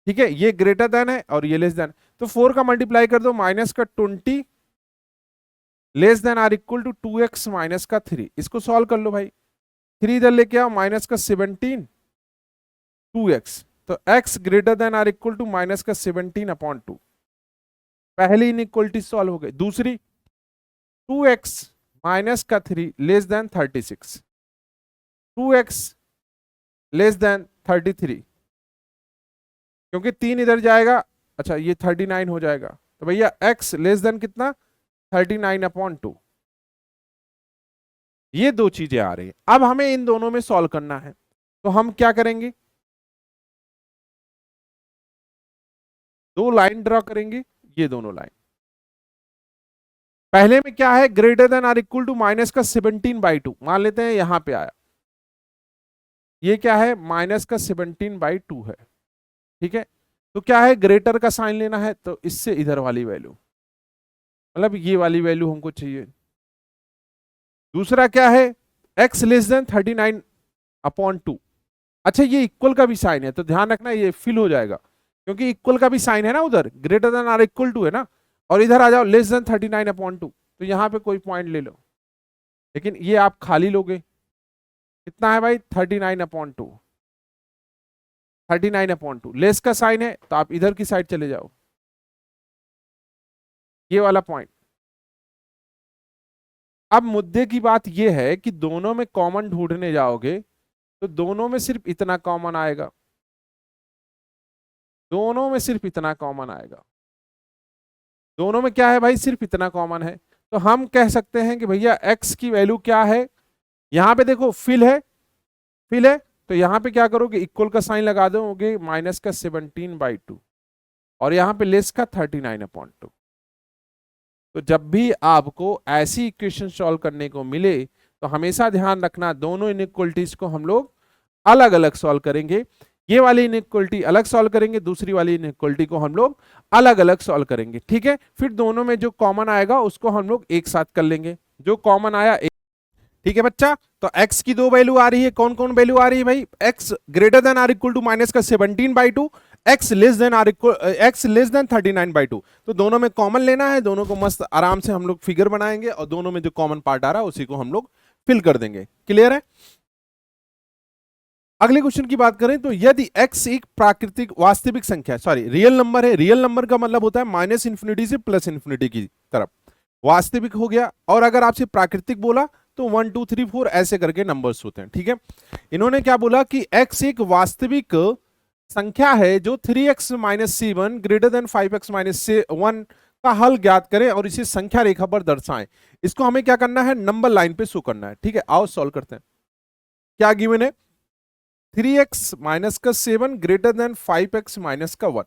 ठीक है, ये ग्रेटर देन है और ये लेस देन, तो 4 का मल्टीप्लाई कर दो, माइनस का 20 less than or equal to 2x minus का 3। इसको सॉल्व कर लो भाई, 3 इधर लेके आओ, माइनस का 17 2x, तो x greater than or equal to minus का 17 अपॉन 2। पहली इनइक्वलिटी सॉल्व हो गई। दूसरी 2x माइनस का 3 less then 36, 2x less then 33, क्योंकि 3 इधर जाएगा, अच्छा ये 39 हो जाएगा, तो भैया x लेस देन कितना, 39 अपॉन 2। ये दो चीजें आ रही है, अब हमें इन दोनों में सॉल्व करना है। तो हम क्या करेंगे, दो लाइन ड्रॉ करेंगे, ये दोनों लाइन। पहले में क्या है, greater than or equal to minus का 17/2 मान लेते हैं, यहां पे आया, ये क्या है, माइनस का 17/2 है। ठीक है, तो क्या है, ग्रेटर का साइन लेना है, तो इससे इधर वाली वैल्यू, मतलब ये वाली वैल्यू हमको चाहिए। दूसरा क्या है, x लेस देन 39 अपॉन 2। अच्छा ये इक्वल का भी साइन है, तो ध्यान रखना ये फिल हो जाएगा, क्योंकि इक्वल का भी साइन है ना, उधर greater than or equal to है ना, और इधर आ जाओ लेस देन 39 अपॉन 2, तो यहाँ पे कोई पॉइंट ले लो, लेकिन ये आप खाली लोगे। कितना है भाई, 39 अपॉन 2, 39 अपॉन 2, लेस का साइन है तो आप इधर की साइड चले जाओ, ये वाला पॉइंट। अब मुद्दे की बात यह है कि दोनों में कॉमन ढूंढने जाओगे तो दोनों में सिर्फ इतना कॉमन आएगा, दोनों में सिर्फ इतना कॉमन आएगा, दोनों में क्या है भाई, सिर्फ इतना कॉमन है। तो हम कह सकते हैं कि भैया x की वैल्यू क्या है, यहां पे देखो फिल है, फिल है, तो यहां पे क्या करोगे, इक्वल का साइन लगा दोगे, माइनस का 17/2, और यहां पे लेस का 39 अपॉन 2। तो जब भी आपको ऐसी इक्वेशन सॉल्व करने को मिले तो हमेशा ध्यान रखना, दोनों इनइक्वलिटीज को हम लोग अलग अलग सॉल्व करेंगे। ये वाली इनइक्वलिटी अलग सॉल्व करेंगे, दूसरी वाली इनइक्वलिटी को हम लोग अलग अलग सॉल्व करेंगे। ठीक है, फिर दोनों में जो कॉमन आएगा उसको हम लोग एक साथ कर लेंगे, जो कॉमन आया एक। ठीक है बच्चा, तो x की दो वैल्यू आ रही है, कौन कौन वैल्यू आ रही है भाई, x greater than or equal to minus का 17/2, x less than or equal, x less than 39/2। तो दोनों में कॉमन लेना है, दोनों को मस्त आराम से हम लोग फिगर बनाएंगे, और दोनों में जो कॉमन पार्ट आ रहा है उसी को हम लोग फिल कर देंगे। क्लियर है। अगले क्वेश्चन की बात करें तो यदि x एक प्राकृतिक वास्तविक संख्या, सॉरी रियल नंबर है, रियल नंबर का मतलब होता है माइनस इंफिनिटी से प्लस इंफिनिटी की तरफ, वास्तविक हो गया, और अगर आपसे प्राकृतिक बोला तो 1 2 3 4 ऐसे करके नंबर्स होते हैं। ठीक है, इन्होंने क्या बोला कि x एक वास्तविक संख्या है जो 3x minus C1 greater than 5x minus C1 का हल ज्ञात करें और इसे संख्या रेखा पर दर्शाएं। इसको हमें क्या करना है, नंबर लाइन पे शो करना है। ठीक है, आओ सॉल्व करते हैं। क्या गिवन है, 3x माइनस का 7 ग्रेटर देन 5x माइनस का 1।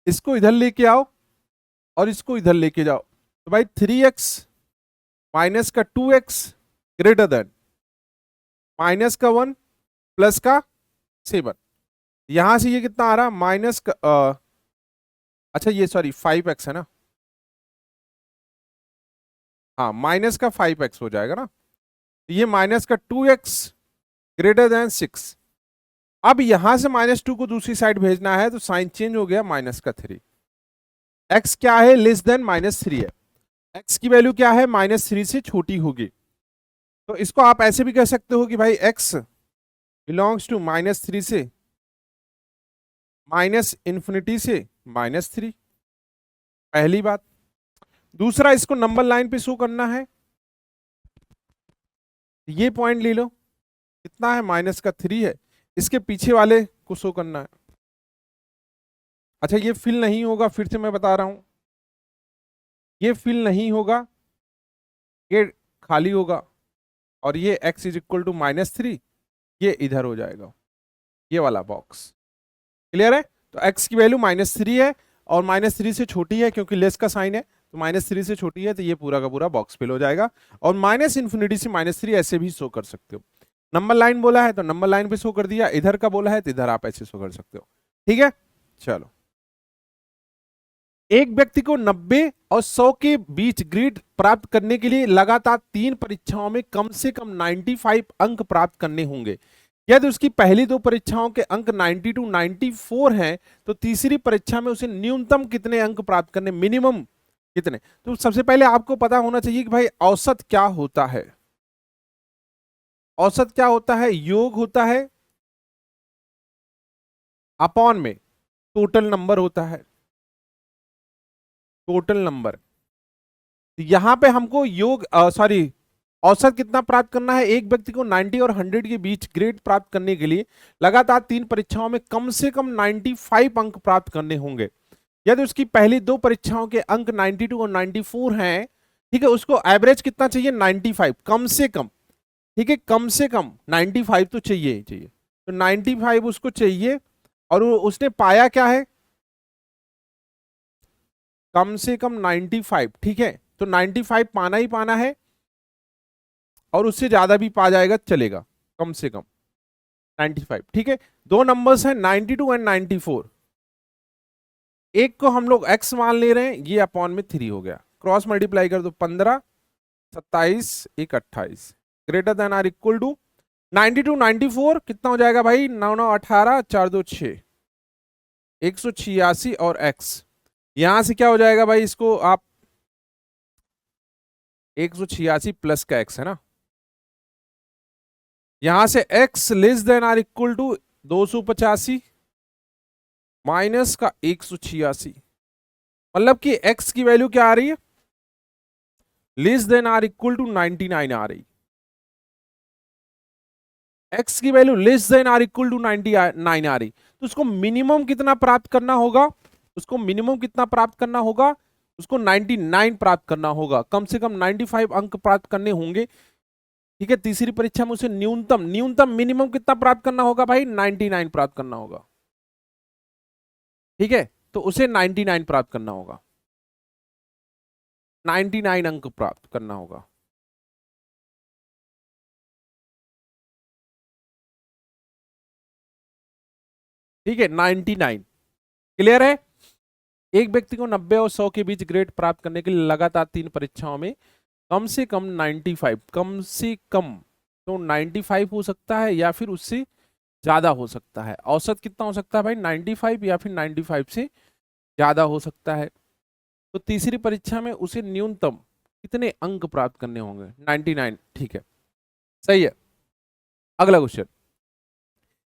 इसको इधर लेके आओ और इसको इधर लेके जाओ, तो भाई 3x माइनस का 2x ग्रेटर देन माइनस का 1 प्लस का 7। यहां से ये कितना आ रहा, माइनस का अच्छा ये सॉरी 5x है ना, हाँ माइनस का 5x हो जाएगा ना, ये माइनस का 2x ग्रेटर देन 6। अब यहां से -2 को दूसरी साइड भेजना है, तो साइन चेंज हो गया, माइनस का 3। x क्या है, लेस देन -3 है, x की वैल्यू क्या है, -3 से छोटी होगी। तो इसको आप ऐसे भी कह सकते हो कि भाई x बिलोंग्स टू -3 से माइनस इंफिनिटी से -3, पहली बात। दूसरा, इसको नंबर लाइन पे शो करना है, ये पॉइंट ले लो, कितना है, -3 है, इसके पीछे वाले को शो करना है। अच्छा ये फिल नहीं होगा, फिर से मैं बता रहा हूं, ये फिल नहीं होगा, ये खाली होगा, और ये x इज इक्वल टू -3, ये इधर हो जाएगा, ये वाला बॉक्स। क्लियर है? तो x की वैल्यू -3 है और -3 से छोटी है क्योंकि लेस का साइन है, तो -3 से छोटी है, तो ये पूरा का पूरा बॉक्स फिल हो जाएगा। और -∞ से -3 ऐसे भी शो कर सकते हो। नंबर लाइन बोला है तो नंबर लाइन पे शो कर दिया, इधर का बोला है तो इधर आप ऐसे शो कर सकते हो। ठीक है, चलो। एक व्यक्ति को 90 और 100 के बीच ग्रेड प्राप्त करने के लिए लगातार 3 परीक्षाओं में कम से कम 95 अंक प्राप्त करने होंगे। यदि उसकी पहली 2 परीक्षाओं के अंक 90 to 94 हैं, तो तीसरी परीक्षा में उसे न्यूनतम कितने अंक प्राप्त करने, मिनिमम कितने? तो सबसे पहले आपको पता होना चाहिए कि भाई औसत क्या होता है। औसत क्या होता है? योग होता है अपॉन में टोटल नंबर होता है, टोटल नंबर। यहां पे हमको योग सॉरी औसत कितना प्राप्त करना है? एक व्यक्ति को 90 और 100 के बीच ग्रेड प्राप्त करने के लिए लगातार 3 परीक्षाओं में कम से कम 95 अंक प्राप्त करने होंगे। यदि उसकी पहली 2 परीक्षाओं के अंक 92 और 94 हैं, ठीक है, उसको एवरेज कितना चाहिए? 95 कम से कम। ठीक है, कम से कम 95 तो चाहिए ही चाहिए, तो 95 उसको चाहिए। और उसने पाया क्या है? कम से कम 95। ठीक है, तो 95 पाना ही पाना है, और उससे ज्यादा भी पा जाएगा चलेगा, कम से कम 95। ठीक है, दो नंबर्स हैं 92 एंड 94। एक को हम लोग x मान ले रहे हैं, ये अपॉन में 3 हो गया, क्रॉस मल्टीप्लाई कर दो, 15 27 1 28 greater than or equal to 92 94 कितना हो जाएगा भाई? 9 9 18 4 2 6 186 और x यहां से क्या हो जाएगा भाई? इसको आप 186 प्लस का x है ना, यहां से x less than or equal to 285 minus का 186, मतलब कि x की वैल्यू क्या आ रही है? Less than or equal to 99 आ रही। x की value less than or equal to 99 आ रही, तो उसको मिनिमम कितना प्राप्त करना होगा? उसको मिनिमम कितना प्राप्त करना होगा? उसको 99 प्राप्त करना होगा, कम से कम 95 अंक प्राप्त करने होंगे। ठीक है, तीसरी परीक्षा में उसे न्यूनतम न्यूनतम मिनिमम कितना प्राप्त करना होगा भाई? 99 प्राप्त करना होगा। ठीक है, तो उसे 99 प्राप्त करना होगा, 99 अंक प्राप्त करना होगा। ठीक है, 99। क्लियर है? एक व्यक्ति को 90 और 100 के बीच ग्रेड प्राप्त करने के लिए लगातार 3 परीक्षाओं में कम से कम 95, कम से कम तो 95 हो सकता है या फिर उससे ज्यादा हो सकता है। औसत कितना हो सकता है भाई? 95 या फिर 95 से ज्यादा हो सकता है। तो तीसरी परीक्षा में उसे न्यूनतम कितने अंक प्राप्त करने होंगे? 99। ठीक है, सही है। अगला क्वेश्चन,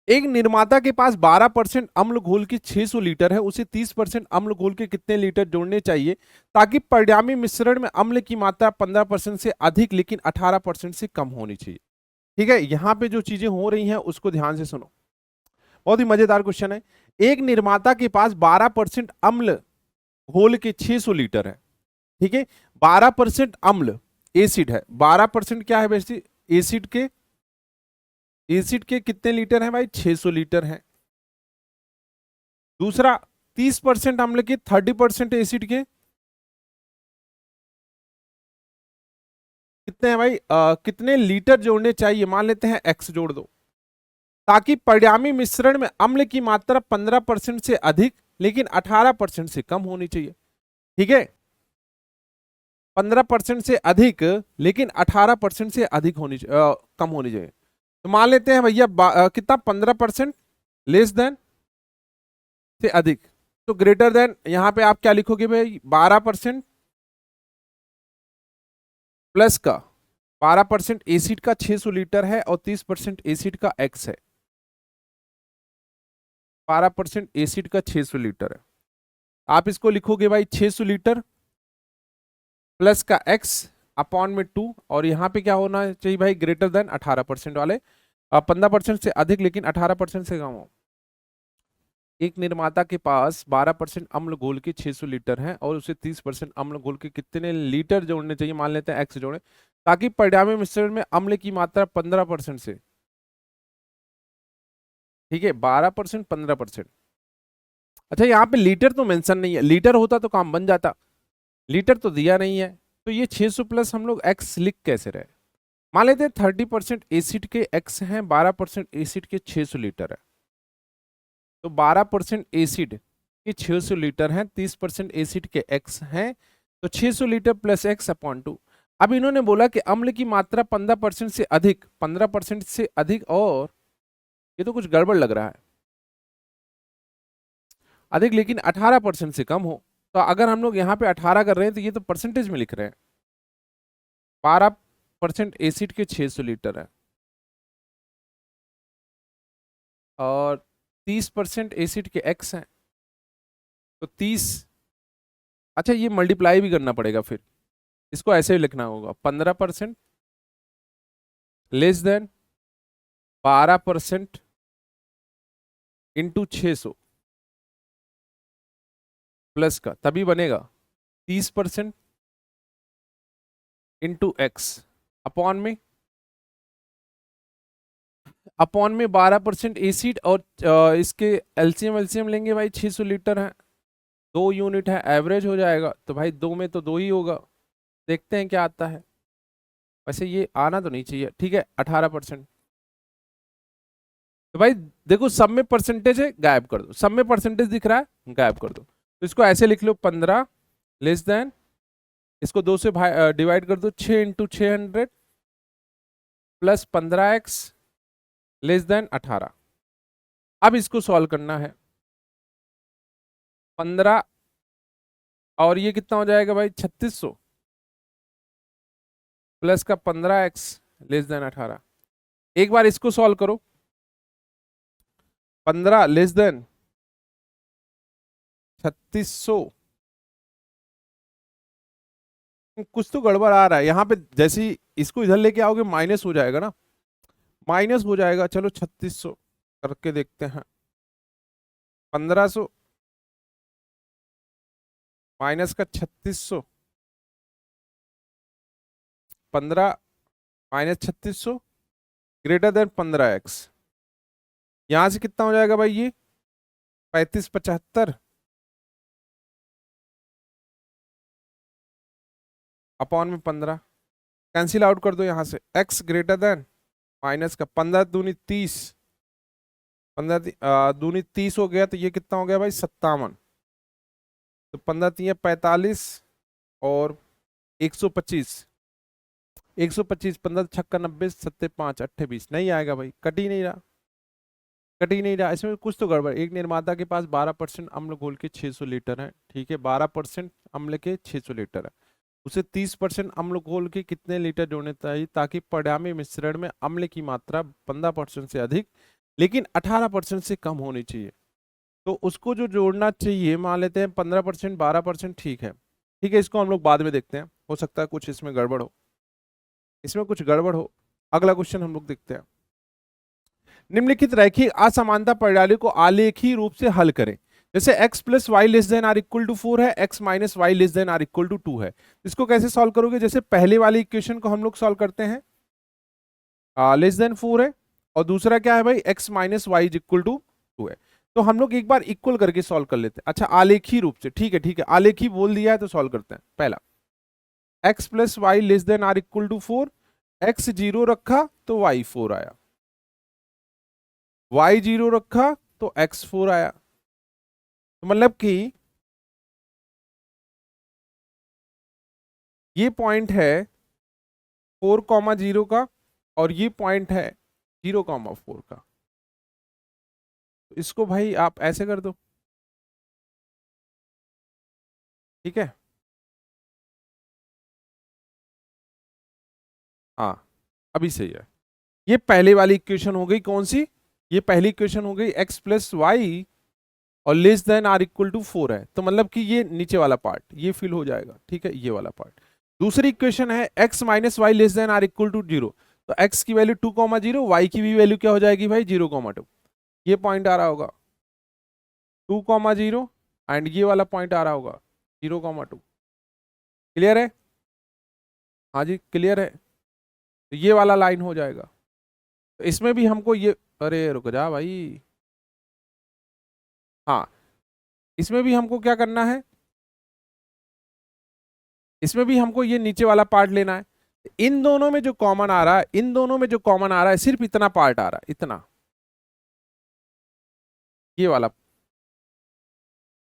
एक निर्माता के पास 12% अम्ल घोल की 600 लीटर है, उसे 30% अम्ल घोल के कितने लीटर जोड़ने चाहिए ताकि परिणामी मिश्रण में अम्ल की मात्रा 15% से अधिक लेकिन 18% से कम होनी चाहिए? ठीक है, यहां पे जो चीजें हो रही हैं उसको ध्यान से सुनो, बहुत ही मजेदार क्वेश्चन है। एक निर्माता के पास 12% अम्ल घोल के 600 लीटर है। ठीक है, 12% अम्ल एसिड है, 12% क्या है वैसे? एसिड के, एसिड के कितने लीटर हैं भाई? 600 लीटर हैं। दूसरा 30% अम्ल के, 30% एसिड के कितने हैं भाई? कितने लीटर जोड़ने चाहिए? मान लेते हैं x जोड़ दो, ताकि परिणामी मिश्रण में अम्ल की मात्रा 15% से अधिक लेकिन 18% से कम होनी चाहिए। ठीक है, 15% से अधिक लेकिन 18% से अधिक होनी कम होनी चाहिए। तो मान लेते हैं भैया कितना? 15% लेस देन से अधिक, तो ग्रेटर देन, यहां पे आप क्या लिखोगे भाई? 12% प्लस का 12% एसिड का 600 लीटर है और 30% एसिड का x है। 12% एसिड का 600 लीटर है, आप इसको लिखोगे भाई 600 लीटर प्लस का x अपॉन में 2, और यहाँ पे क्या होना चाहिए भाई, ग्रेटर देन 18% वाले, 15% से अधिक लेकिन 18% से कम हो। एक निर्माता के पास 12% अम्ल घोल के 600 लीटर हैं और उसे 30% अम्ल घोल के कितने लीटर जोड़ने चाहिए, मान लेते हैं एक्स जोड़े, ताकि परिणामी मिश्रण में अम्ल की मात्रा 15% से, ठीक है, 12% 15%। अच्छा यहाँ पे लीटर तो मेंशन नहीं है, लीटर होता तो काम बन जाता, लीटर तो दिया नहीं है, तो ये 600 प्लस हम लोग एक्स लिख कैसे रहे। मान लेते हैं 30% एसिड के एक्स हैं, 12% एसिड के 600 लीटर है, तो 12% एसिड के 600 लीटर हैं, 30% एसिड के एक्स हैं, तो 600 लीटर प्लस एक्स अपॉन 2। अब इन्होंने बोला कि अम्ल की मात्रा 15% से अधिक, 15% से अधिक, और ये तो कुछ गड़बड़ लग रहा है, अधिक लेकिन 18% से कम हो। तो अगर हम लोग यहाँ पे 18 कर रहे हैं तो ये तो परसेंटेज में लिख रहे हैं, 12% एसिड के 600 लीटर है और 30% एसिड के एक्स हैं, तो 30, अच्छा ये मल्टीप्लाई भी करना पड़ेगा, फिर इसको ऐसे ही लिखना होगा, 15% लेस देन 12% इंटू 600 प्लस का, तभी बनेगा 30% इंटू एक्स अपॉन में 12% एसिड, और इसके एलसीएम एलसीएम लेंगे भाई, 600 लीटर है, 2 यूनिट है, एवरेज हो जाएगा, तो भाई 2 में तो 2 ही होगा, देखते हैं क्या आता है। वैसे ये आना तो नहीं चाहिए, ठीक है, 18%। तो भाई देखो सब में परसेंटेज है, गायब कर दो, सब में परसेंटेज दिख रहा है, गायब कर दो, तो इसको ऐसे लिख लो, 15 लेस देन, इसको 2 से डिवाइड कर दो, 6 into 600 plus 15x less than 18। अब इसको सॉल्व करना है, 15 और ये कितना हो जाएगा भाई, 3600 प्लस का 15x लेस देन 18। एक बार इसको सॉल्व करो, 15 लेस देन 3600, कुछ तो गड़बड़ आ रहा है यहाँ पे, जैसे ही इसको इधर लेके आओगे माइनस हो जाएगा ना, माइनस हो जाएगा, चलो 3600 करके देखते हैं, 1500 माइनस का 3600, 15 माइनस 3600 ग्रेटर देन 15x, यहां से कितना हो जाएगा भाई, ये 3575 अपॉन में 15, कैंसिल आउट कर दो यहाँ से, x ग्रेटर देन माइनस का 15 दूनी 30, 15 दूनी 30 हो गया, तो ये कितना हो गया भाई, 57, तो 15 तीन 45 और 125, 125, 15 छक्का 90, 7 5 28, नहीं आएगा भाई, कट ही नहीं रहा, कट ही नहीं रहा, इसमें कुछ तो गड़बड़। एक निर्माता के पास 12% अम्ल घोल के 600 लीटर है, ठीक है, 12% अम्ल के 600 लीटर है, उसे 30% अम्ल घोल के कितने लीटर जोड़ने चाहिए, ताकि परिणामी मिश्रण में अम्ल की मात्रा 15% से अधिक लेकिन 18% से कम होनी चाहिए। तो उसको जो जोड़ना चाहिए, मान लेते हैं 15%, 12%, ठीक है, ठीक है, इसको हम लोग बाद में देखते हैं, हो सकता है कुछ इसमें गड़बड़ हो, इसमें कुछ गड़बड़ हो। अगला क्वेश्चन हम लोग देखते हैं, निम्नलिखित रैखिक असमानता प्रणाली को आलेखी रूप से हल करें। जैसे x plus y less than or equal to 4 है, x minus y less than or equal to 2 है, इसको कैसे सॉल्व करोगे, जैसे पहले वाली इक्वेशन को हम लोग सॉल्व करते हैं, लेस देन 4 है, और दूसरा क्या है भाई, x minus y is equal to 2 है, तो हम लोग एक बार इक्वल करके सॉल्व कर लेते हैं। अच्छा आलेखी रूप से, ठीक है, ठीक है, आलेखी बोल दिया है तो सॉल्व करते हैं। पहला x plus y less than or equal to 4, x 0 रखा तो y 4 आया, y 0 रखा तो x 4 आया, तो मतलब कि ये पॉइंट है 4,0 का और ये पॉइंट है 0,4 का, तो इसको भाई आप ऐसे कर दो, ठीक है, हाँ अभी सही है। ये पहले वाली इक्वेशन हो गई, कौन सी, ये पहली इक्वेशन हो गई, x प्लस वाई और less than or equal to 4 है, तो मतलब कि ये नीचे वाला पार्ट ये फिल हो जाएगा, ठीक है, ये वाला पार्ट। दूसरी इक्वेशन है x minus y less than or equal to 0, तो x की वैल्यू 2,0, y की भी वैल्यू क्या हो जाएगी भाई 0,2। ये पॉइंट आ रहा होगा 2,0 एंड ये वाला पॉइंट आ रहा होगा 0,2। क्लियर है? हाँ जी क्लियर है। तो ये वाला लाइन हो जाएगा। तो इसमें भी हमको ये, अरे रुक जा भाई, हाँ इसमें भी हमको क्या करना है, इसमें भी हमको ये नीचे वाला पार्ट लेना है। इन दोनों में जो कॉमन आ रहा है, इन दोनों में जो कॉमन आ रहा है सिर्फ इतना पार्ट आ रहा है, इतना, ये वाला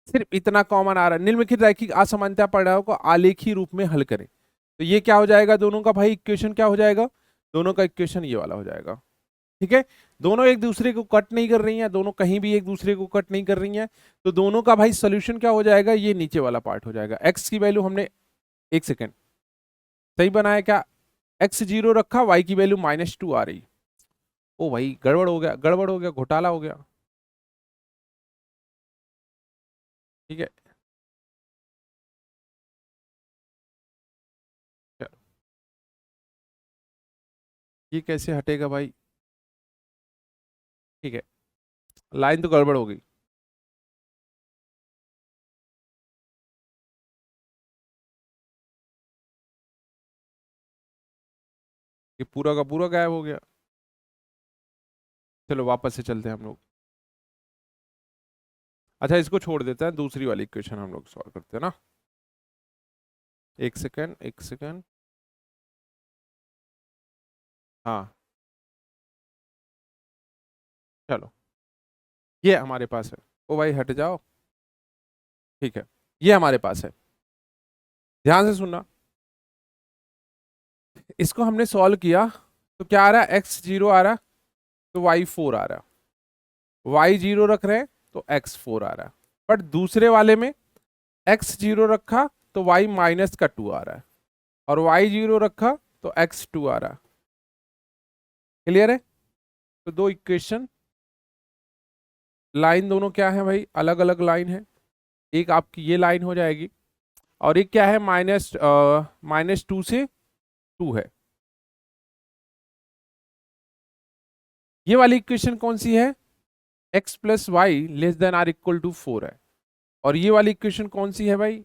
सिर्फ इतना कॉमन आ रहा है। निम्नलिखित रैखिक असमानता परिणामों को आलेखी रूप में हल करें। तो ये क्या हो जाएगा दोनों का भाई इक्वेशन, क्या हो जाएगा दोनों का इक्वेशन, ये वाला हो जाएगा। ठीक है, दोनों एक दूसरे को कट नहीं कर रही हैं, दोनों कहीं भी एक दूसरे को कट नहीं कर रही हैं, तो दोनों का भाई सोल्यूशन क्या हो जाएगा, ये नीचे वाला पार्ट हो जाएगा। एक्स की वैल्यू हमने, एक सेकेंड, सही बनाया क्या, एक्स 0 रखा, वाई की वैल्यू -2 आ रही। ओ भाई गड़बड़ हो गया, गड़बड़ हो गया, घोटाला हो गया। ठीक है, चलो, ये कैसे हटेगा भाई, ठीक है, लाइन तो गड़बड़ हो गई। ये पूरा का पूरा गायब हो गया। चलो वापस से चलते हैं हम लोग। अच्छा इसको छोड़ देते हैं, दूसरी वाली इक्वेशन हम लोग सॉल्व करते हैं ना। एक सेकेंड, एक सेकेंड, हाँ चलो, ये हमारे पास है। ओ भाई हट जाओ, ठीक है, ये हमारे पास है, ध्यान से सुनना। इसको हमने सॉल्व किया तो क्या आ रहा है, x0 आ रहा, तो y4 आ रहा, y0 रख रहे हैं तो x4 आ रहा। बट दूसरे वाले में x0 रखा तो y -2 आ रहा है, और y0 रखा तो x2 आ रहा। क्लियर है? तो दो इक्वेशन, लाइन दोनों क्या है भाई, अलग अलग लाइन है। एक आपकी ये लाइन हो जाएगी, और एक क्या है, -2 से 2 है। ये वाली इक्वेशन कौन सी है, x plus y less than or equal to 4 है। और ये वाली इक्वेशन कौन सी है भाई,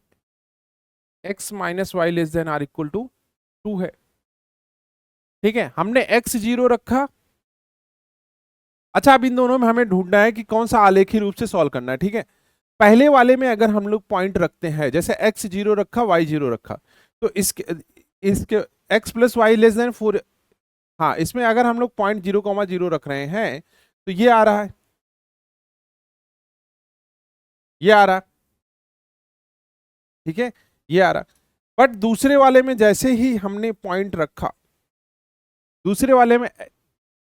x minus y less than or equal to 2 है। ठीक है, हमने x0 रखा। अच्छा अब इन दोनों में हमें ढूंढना है कि कौन सा आलेखी रूप से सॉल्व करना है। ठीक है, पहले वाले में अगर हम लोग पॉइंट रखते हैं, जैसे x0 रखा, y0 रखा, तो इसके इसके x plus y less than 4, हाँ इसमें अगर हम लोग पॉइंट 0,0 रख रहे हैं तो ये आ रहा है, ये आ रहा, ठीक है, ये आ रहा। बट दूसरे वाले में जैसे ही हमने पॉइंट रखा, दूसरे वाले में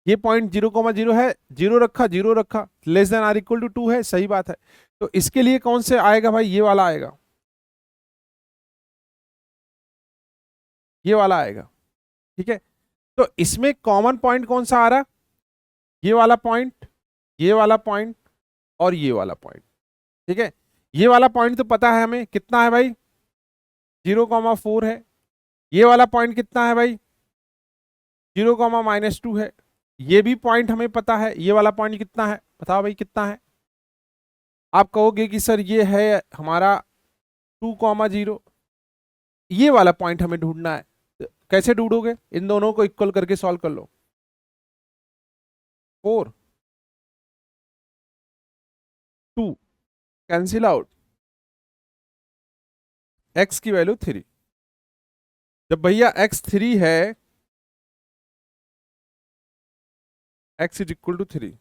ये पॉइंट 0,0 है, 0 रखा, 0 रखा, less than or equal to 2 है, सही बात है। तो इसके लिए कौन से आएगा भाई, ये वाला आएगा, ये वाला आएगा। ठीक है, तो इसमें कॉमन पॉइंट कौन सा आ रहा, ये वाला पॉइंट, ये वाला पॉइंट, और ये वाला पॉइंट। ठीक है, ये वाला पॉइंट तो पता है हमें कितना है भाई, 0,4 है। ये वाला पॉइंट कितना है भाई, 0,-2 है। ये भी पॉइंट हमें पता है, ये वाला पॉइंट कितना है, बताओ भाई कितना है। आप कहोगे कि सर ये है हमारा 2,0, ये वाला पॉइंट हमें ढूंढना है। तो कैसे ढूंढोगे, इन दोनों को इक्वल करके सॉल्व कर लो, 4 2 कैंसिल आउट, x की वैल्यू 3। जब भैया x 3 है, x इज इक्वल टू 3,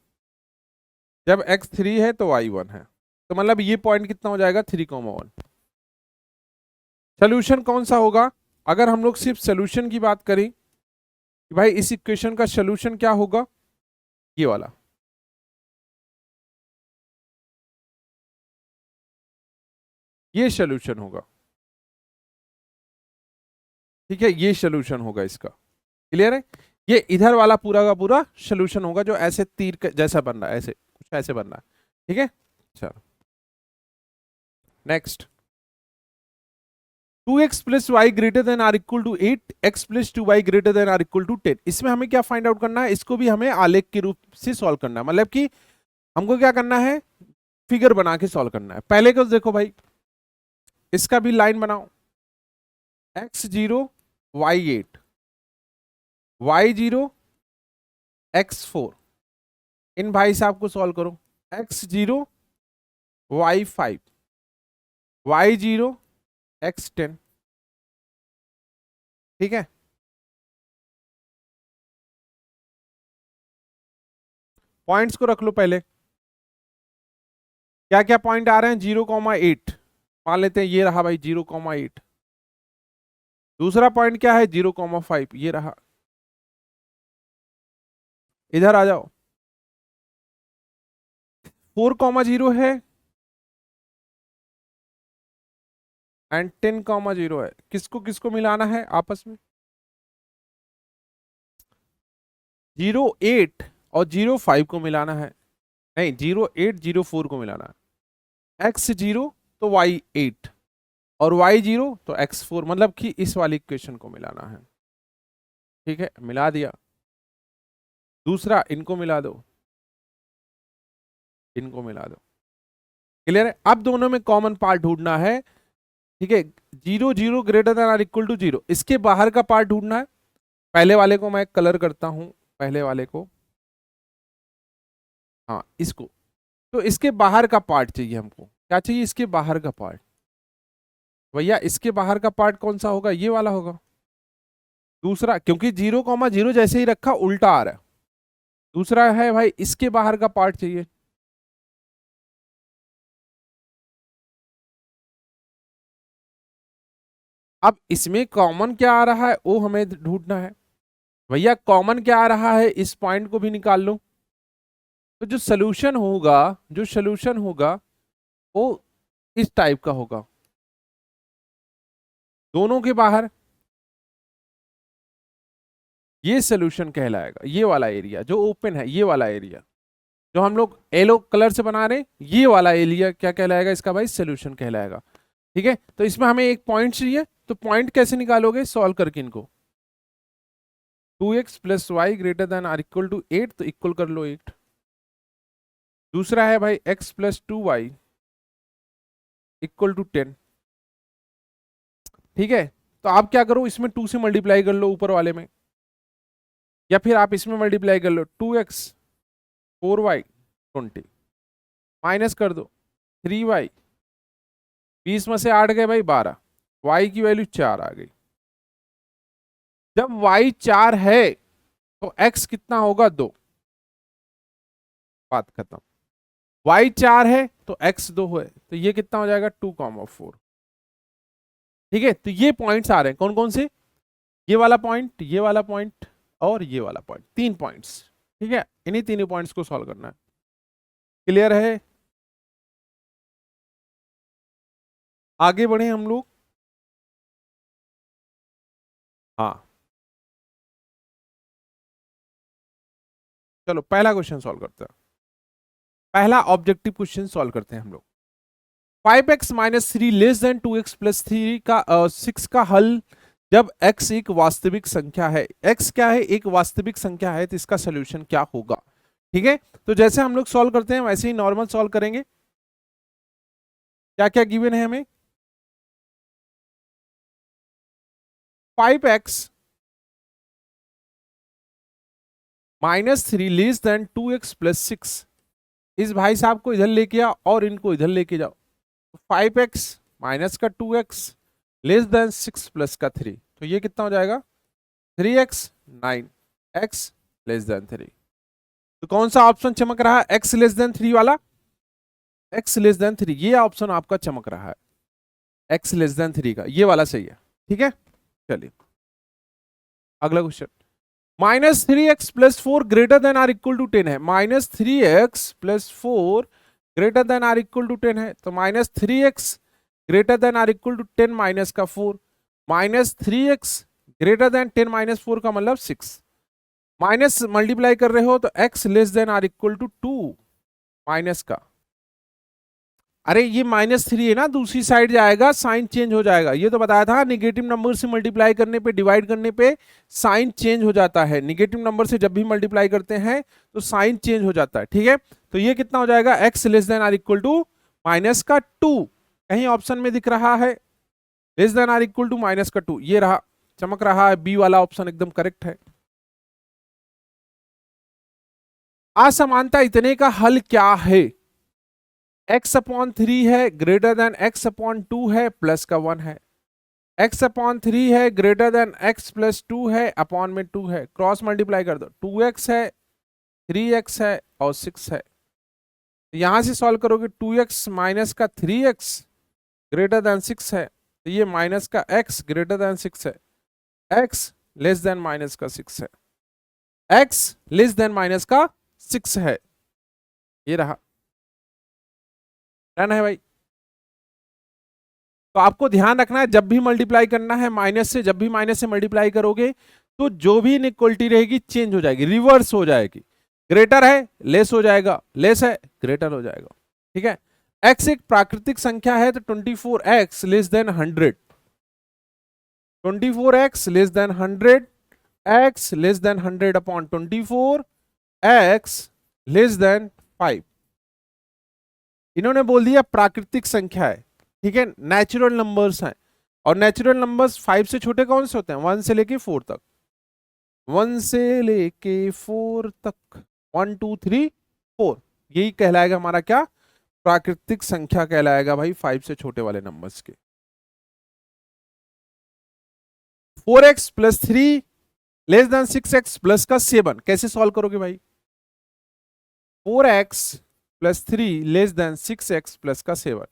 जब x 3 है तो y 1 है, तो मतलब ये पॉइंट कितना हो जाएगा, 3,1। सोल्यूशन कौन सा होगा, अगर हम लोग सिर्फ सोल्यूशन की बात करें कि भाई इस इक्वेशन का सोल्यूशन क्या होगा, ये वाला, ये सोल्यूशन होगा। ठीक है, ये सोल्यूशन होगा इसका। क्लियर है, ये इधर वाला पूरा का पूरा सोल्यूशन होगा, जो ऐसे तीर जैसा बन रहा है, ऐसे कुछ ऐसे बन रहा है। ठीक है, चलो next. 2x plus y greater than or equal to 8, x plus 2y greater than or equal to 10। इसमें हमें क्या फाइंड आउट करना है, इसको भी हमें आलेख के रूप से सॉल्व करना है, मतलब कि हमको क्या करना है, फिगर बना के सॉल्व करना है। पहले को देखो भाई, इसका भी लाइन बनाओ, x0 y8 y0 x4, इन भाई साहब को सॉल्व करो, x0 y5 y0 x10, ठीक है। पॉइंट्स को रख लो पहले, क्या क्या पॉइंट आ रहे हैं, 0,8 मान लेते हैं, ये रहा भाई 0,8। दूसरा पॉइंट क्या है, 0,5, ये रहा। इधर आ जाओ, 4,0 है एंड 10,0 है। किसको किसको मिलाना है आपस में, 0,8 और 0,5 को मिलाना है, नहीं 0,8 0,4 को मिलाना है। x0 तो y8 और y0 तो x4, मतलब कि इस वाली इक्वेशन को मिलाना है, ठीक है। मिला दिया। दूसरा, इनको मिला दो, इनको मिला दो, क्लियर है। अब दोनों में कॉमन पार्ट ढूंढना है, ठीक है। 0 0 greater than or equal to 0, इसके बाहर का पार्ट ढूंढना है। पहले वाले को मैं कलर करता हूं, पहले वाले को, हाँ इसको। तो इसके बाहर का पार्ट चाहिए हमको, क्या चाहिए, इसके बाहर का पार्ट। भैया इसके बाहर का पार्ट कौन सा होगा, ये वाला होगा। दूसरा, क्योंकि 0,0 जैसे ही रखा उल्टा आ रहा है। दूसरा है भाई, इसके बाहर का पार्ट चाहिए। अब इसमें कॉमन क्या आ रहा है वो हमें ढूंढना है। भैया कॉमन क्या आ रहा है, इस पॉइंट को भी निकाल लो। तो जो सोल्यूशन होगा, जो सोल्यूशन होगा वो इस टाइप का होगा, दोनों के बाहर, ये सोल्यूशन कहलाएगा। ये वाला एरिया जो ओपन है, ये वाला एरिया जो हम लोग येलो कलर से बना रहे हैं, ये वाला एरिया क्या कहलाएगा, इसका भाई सोल्यूशन कहलाएगा, ठीक है। तो इसमें हमें एक पॉइंट चाहिए, तो पॉइंट कैसे निकालोगे, सॉल्व करके इनको। 2x plus y greater than or equal to 8, तो इक्वल कर लो 8। दूसरा है भाई x plus 2y equal to 10, ठीक है। तो आप क्या करो, इसमें 2 से मल्टीप्लाई कर लो ऊपर वाले में, या फिर आप इसमें मल्टीप्लाई कर लो, 2x 4y 20 माइनस कर दो 3y, 20 में से 8 गए भाई 12, y की वैल्यू 4 आ गई। जब y 4 है तो x कितना होगा, 2, बात खत्म। y 4 है तो x 2 है, तो ये कितना हो जाएगा, 2,4, ठीक है। तो ये पॉइंट्स आ रहे हैं कौन कौन से, ये वाला पॉइंट, ये वाला पॉइंट और ये वाला पॉइंट, 3 पॉइंट्स, ठीक है। इन्हीं तीनों पॉइंट्स को सॉल्व करना है, क्लियर है। आगे बढ़े हम लोग, हाँ चलो पहला क्वेश्चन सॉल्व करते हैं। पहला ऑब्जेक्टिव क्वेश्चन सॉल्व करते हैं हम लोग। 5x minus 3 less then 2x plus 3 का 6 का हल जब x एक वास्तविक संख्या है। x क्या है, एक वास्तविक संख्या है, तो इसका सोल्यूशन क्या होगा, ठीक है। तो जैसे हम लोग सॉल्व करते हैं वैसे ही नॉर्मल सॉल्व करेंगे। क्या क्या गिवन है हमें, 5x minus 3 less then 2x plus 6, इस भाई साहब को इधर लेके आओ और इनको इधर लेके जाओ। 5x माइनस का 2x लेस देन 6 प्लस का 3, तो ये कितना हो जाएगा, 3x 9, x लेस देन 3। तो कौन सा ऑप्शन चमक रहा है, x लेस देन 3 वाला, x लेस देन 3, ये ऑप्शन आपका चमक रहा है, x लेस देन 3 का, ये वाला सही है, ठीक है। चलिए अगला question, minus 3x plus 4 greater than or equal to 10 है। Minus 3x plus 4 greater than or equal to 10 है, तो minus 3x greater than or equal to 10 minus का 4, minus 3x greater then 10 minus 4 का मतलब 6, माइनस मल्टीप्लाई कर रहे हो तो x less than or equal to 2 minus का अरे ये -3 है ना, दूसरी साइड जाएगा साइन चेंज हो जाएगा, ये तो बताया था। निगेटिव नंबर से मल्टीप्लाई करने पे, डिवाइड करने पे साइन चेंज हो जाता है। निगेटिव नंबर से जब भी मल्टीप्लाई करते हैं तो साइन चेंज हो जाता है, ठीक है। तो ये कितना हो जाएगा, x less than or equal to -2। कहीं ऑप्शन में दिख रहा है less than or equal to -2, ये रहा, चमक रहा है, बी वाला ऑप्शन एकदम करेक्ट है। असमानता इतने का हल क्या है, x/3 है ग्रेटर देन x/2 है, प्लस का 1 है। x/3 है ग्रेटर देन x+2 है, अपॉन में 2 है, क्रॉस मल्टीप्लाई कर दो, 2x है, 3x है और 6 है। यहां से सॉल्व करोगे, 2x माइनस का 3x ग्रेटर देन 6 है, तो ये माइनस का x ग्रेटर देन 6 है, x लेस देन माइनस का 6 है, x लेस देन माइनस का 6 है, ये रहा, डन है भाई। तो आपको ध्यान रखना है, जब भी मल्टीप्लाई करना है माइनस से, जब भी माइनस से मल्टीप्लाई करोगे तो जो भी इनइक्वालिटी रहेगी चेंज हो जाएगी, रिवर्स हो जाएगी। ग्रेटर है लेस हो जाएगा, लेस है ग्रेटर हो जाएगा, ठीक है। x एक प्राकृतिक संख्या है तो 24x less than 100, 24x less than 100, x less then 100 upon 24, x less then 5। इन्होंने बोल दिया प्राकृतिक संख्या है, ठीक है, नेचुरल नंबर्स हैं, और नेचुरल नंबर्स 5 से छोटे कौन से होते हैं, 1 से लेके 4 तक, 1 से लेके 4 तक, 1 2 3 4, यही कहलाएगा हमारा क्या, प्राकृतिक संख्या कहलाएगा भाई, 5 से छोटे वाले नंबर्स के। 4x plus 3 less then 6x plus का 7, कैसे सॉल्व करोगे भाई, 4x plus 3 less then 6x plus का 7,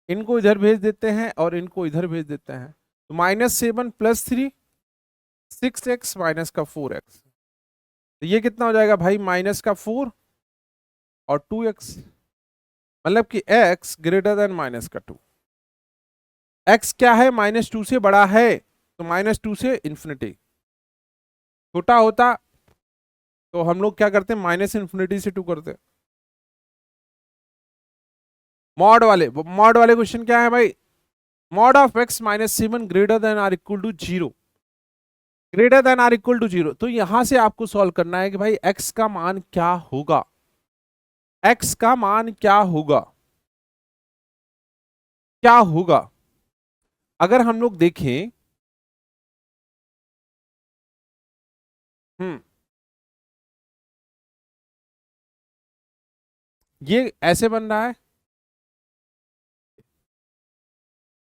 इनको इधर भेज देते हैं और इनको इधर भेज देते हैं, तो -7 प्लस 3, 6x माइनस का 4x, तो ये कितना हो जाएगा भाई, माइनस का 4 और 2x, मतलब कि x ग्रेटर देन माइनस का 2। x क्या है, -2 से बड़ा है, तो -2 से इंफिनिटी, छोटा होता तो हम लोग क्या करते हैं, -∞ से 2 करते। मॉड वाले क्वेश्चन क्या है भाई, mod of x -7 greater than or equal to 0, greater than or equal to 0। तो यहां से आपको सॉल्व करना है कि भाई x का मान क्या होगा, x का मान क्या होगा, क्या होगा। अगर हम लोग देखें, ये ऐसे बन रहा है,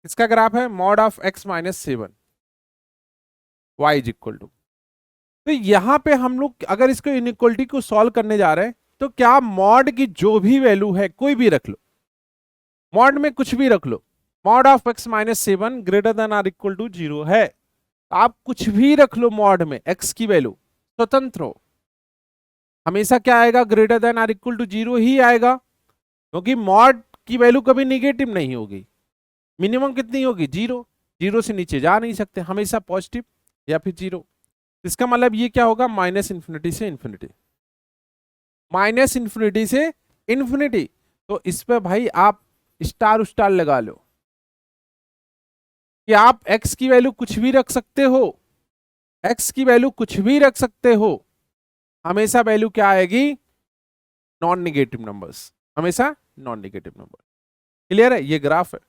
इसका ग्राफ है mod of x -7 y is equal to, तो यहां पे हम लोग अगर इसको इनइक्वलिटी को सॉल्व करने जा रहे हैं तो क्या मॉड की जो भी वैल्यू है, कोई भी रख लो, मॉड में कुछ भी रख लो, mod of x -7 greater than or equal to 0 है, आप कुछ भी रख लो मॉड में, x की वैल्यू स्वतंत्र हो, हमेशा क्या आएगा, greater than or equal to 0 ही आएगा, क्योंकि मॉड की वैल्यू कभी निगेटिव नहीं होगी, मिनिमम कितनी होगी, 0, 0 से नीचे जा नहीं सकते, हमेशा पॉजिटिव या फिर 0। इसका मतलब ये क्या होगा, -∞ से इंफिनिटी, -∞ से इंफिनिटी। तो इस पे भाई आप स्टार उस्टार लगा लो कि आप x की वैल्यू कुछ भी रख सकते हो, x की वैल्यू कुछ भी रख सकते हो, हमेशा वैल्यू क्या आएगी, नॉन निगेटिव नंबर्स, हमेशा नॉन निगेटिव नंबर। क्लियर है, ये ग्राफ है।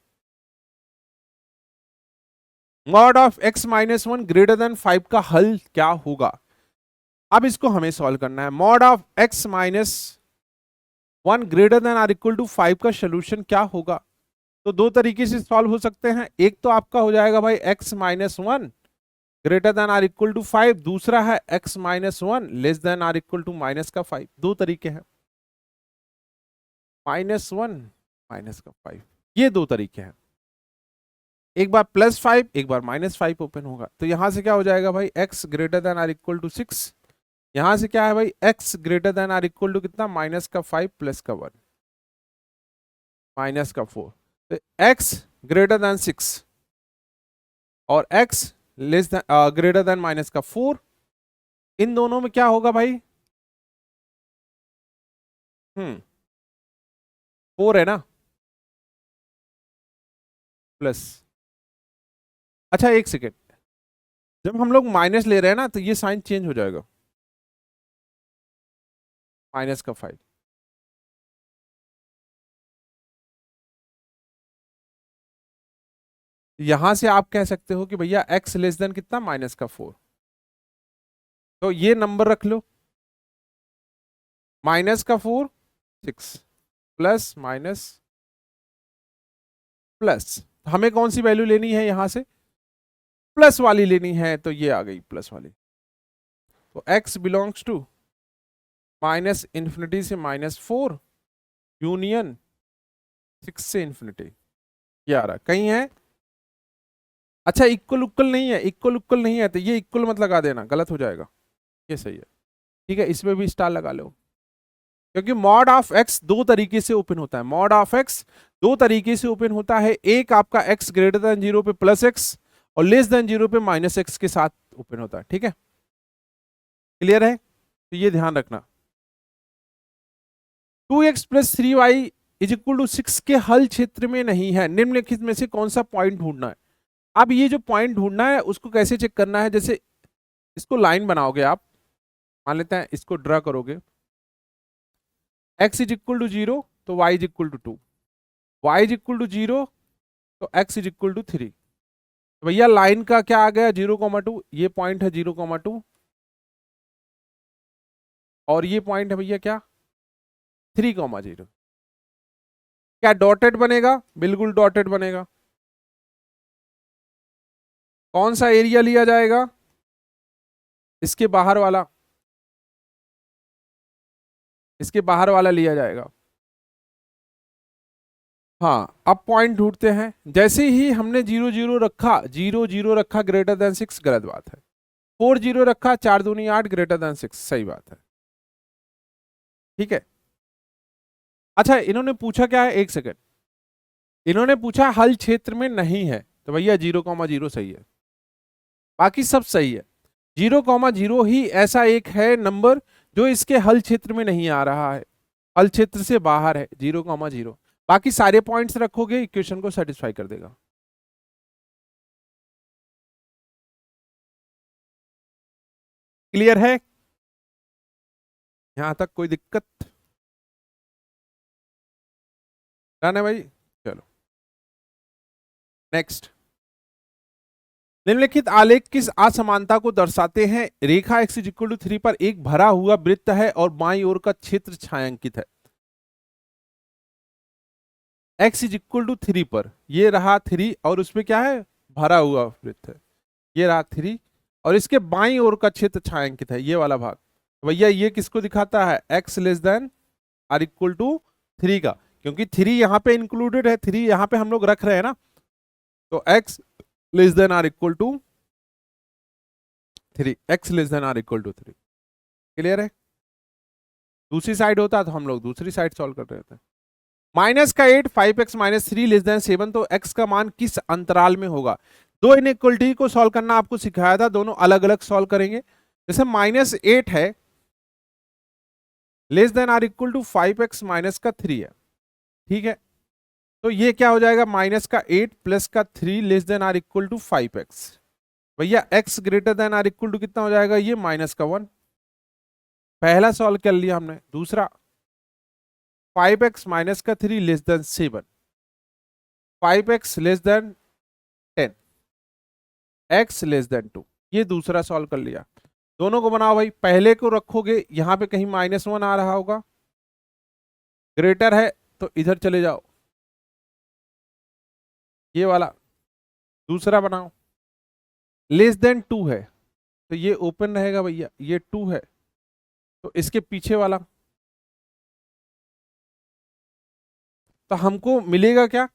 Mod of x -1 greater then 5 का हल क्या होगा, अब इसको हमें सॉल्व करना है। Mod of x -1 greater than or equal to 5 का सोल्यूशन क्या होगा, तो दो तरीके से सॉल्व हो सकते हैं, एक तो आपका हो जाएगा भाई x -1 greater than or equal to 5, दूसरा है x -1 less than or equal to minus का 5, दो तरीके हैं, -1 माइनस का 5, ये दो तरीके हैं, एक बार +5 एक बार -5 ओपन होगा, तो यहां से क्या हो जाएगा भाई, x greater than or equal to 6, यहां से क्या है भाई, x greater than or equal to कितना, -5 प्लस का 1 माइनस का 4, तो x ग्रेटर देन 6 और x less then greater than minus का 4, इन दोनों में क्या होगा भाई, 4 है ना, प्लस। अच्छा एक सेकेंड, जब हम लोग माइनस ले रहे हैं ना तो ये साइन चेंज हो जाएगा, माइनस का 5। यहां से आप कह सकते हो कि भैया x लेस देन कितना, माइनस का 4। तो ये नंबर रख लो, माइनस का 4 6 प्लस माइनस प्लस। हमें कौन सी वैल्यू लेनी है, यहां से प्लस वाली लेनी है, तो ये आ गई प्लस वाली। तो x belongs to minus infinity से -4 यूनियन 6 से इंफिनिटी, ये आ रहा कहीं है। अच्छा इक्वल उक्वल नहीं है, इक्वल उक्वल नहीं है तो ये इक्वल मत लगा देना, गलत हो जाएगा, ये सही है। ठीक है, इसमें भी स्टार लगा लो, क्योंकि मॉड ऑफ x दो तरीके से ओपन होता है। मॉड ऑफ x दो तरीके से ओपन होता है, एक आपका x ग्रेटर देन 0 पे प्लस x और लेस देन 0 पे माइनस x के साथ ओपन होता है। ठीक है, क्लियर है, तो ये ध्यान रखना। 2x plus 3y is equal to 6 के हल क्षेत्र में नहीं है, निम्नलिखित में से कौन सा पॉइंट ढूंढना है। अब ये जो पॉइंट ढूंढना है उसको कैसे चेक करना है, जैसे इसको लाइन बनाओगे आप, मान लेते हैं इसको ड्रा करोगे, x इज इक्वल टू 0 तो y is equal to 2, y is equal to 0 तो x इज इक्वल टू 3। तो भैया लाइन का क्या आ गया, 0,2, ये पॉइंट है 0,2 और ये पॉइंट है भैया क्या, 3,0। क्या डॉटेड बनेगा, बिल्कुल डॉटेड बनेगा। कौन सा एरिया लिया जाएगा, इसके बाहर वाला, इसके बाहर वाला लिया जाएगा। हाँ अब पॉइंट ढूंढते हैं, जैसे ही हमने 0 0 रखा, 0 0 रखा ग्रेटर देन 6, गलत बात है। 4 0 रखा, 4 दूनी 8 ग्रेटर देन 6, सही बात है। ठीक है, अच्छा इन्होंने पूछा क्या है, एक सेकेंड, इन्होंने पूछा हल क्षेत्र में नहीं है, तो भैया 0,0 सही है, बाकी सब सही है। 0,0 ही ऐसा एक है नंबर जो इसके हल क्षेत्र में नहीं आ रहा है, हल क्षेत्र से बाहर है 0,0। बाकी सारे पॉइंट्स रखोगे इक्वेशन को सेटिस्फाई कर देगा। क्लियर है, यहां तक कोई दिक्कत ना भाई, चलो नेक्स्ट। निम्नलिखित आलेख किस असमानता को दर्शाते हैं, रेखा x इज इक्वल टू 3 पर एक भरा हुआ वृत्त है और बाईं ओर का क्षेत्र छायांकित है। x इज इक्वल टू 3 पर ये रहा 3 और उसमें क्या है, भरा हुआ वृत्त है, ये रहा 3 और इसके बाईं ओर का क्षेत्र छायांकित है, ये वाला भाग। भैया ये किसको दिखाता है, x less than or equal to 3 का, क्योंकि 3 यहाँ पे इंक्लूडेड है, 3 यहाँ पे हम लोग रख रहे हैं ना, तो x less than or equal to 3, x less than or equal to 3। Clear है, दूसरी साइड होता तो हम लोग दूसरी साइड सॉल्व कर रहे थे। माइनस का 8 5x माइनस 3 लेस देन 7, तो x का मान किस अंतराल में होगा। दो इनइक्वलिटी को सॉल्व करना आपको सिखाया था, दोनों अलग अलग सॉल्व करेंगे। जैसे -8 है less than or equal to 5x minus का 3 है, ठीक है, तो ये क्या हो जाएगा, माइनस का 8 प्लस का 3 less than or equal to 5x। भैया x greater than or equal to कितना हो जाएगा, ये माइनस का 1। पहला सॉल्व कर लिया हमने। दूसरा 5x माइनस का 3 less then 7, 5x less than 10, x less then 2, ये दूसरा सॉल्व कर लिया। दोनों को बनाओ भाई, पहले को रखोगे यहां पे कहीं -1 आ रहा होगा, ग्रेटर है तो इधर चले जाओ, ये वाला। दूसरा बनाओ, लेस देन 2 है तो ये ओपन रहेगा भैया, ये 2 है तो इसके पीछे वाला, तो हमको मिलेगा क्या,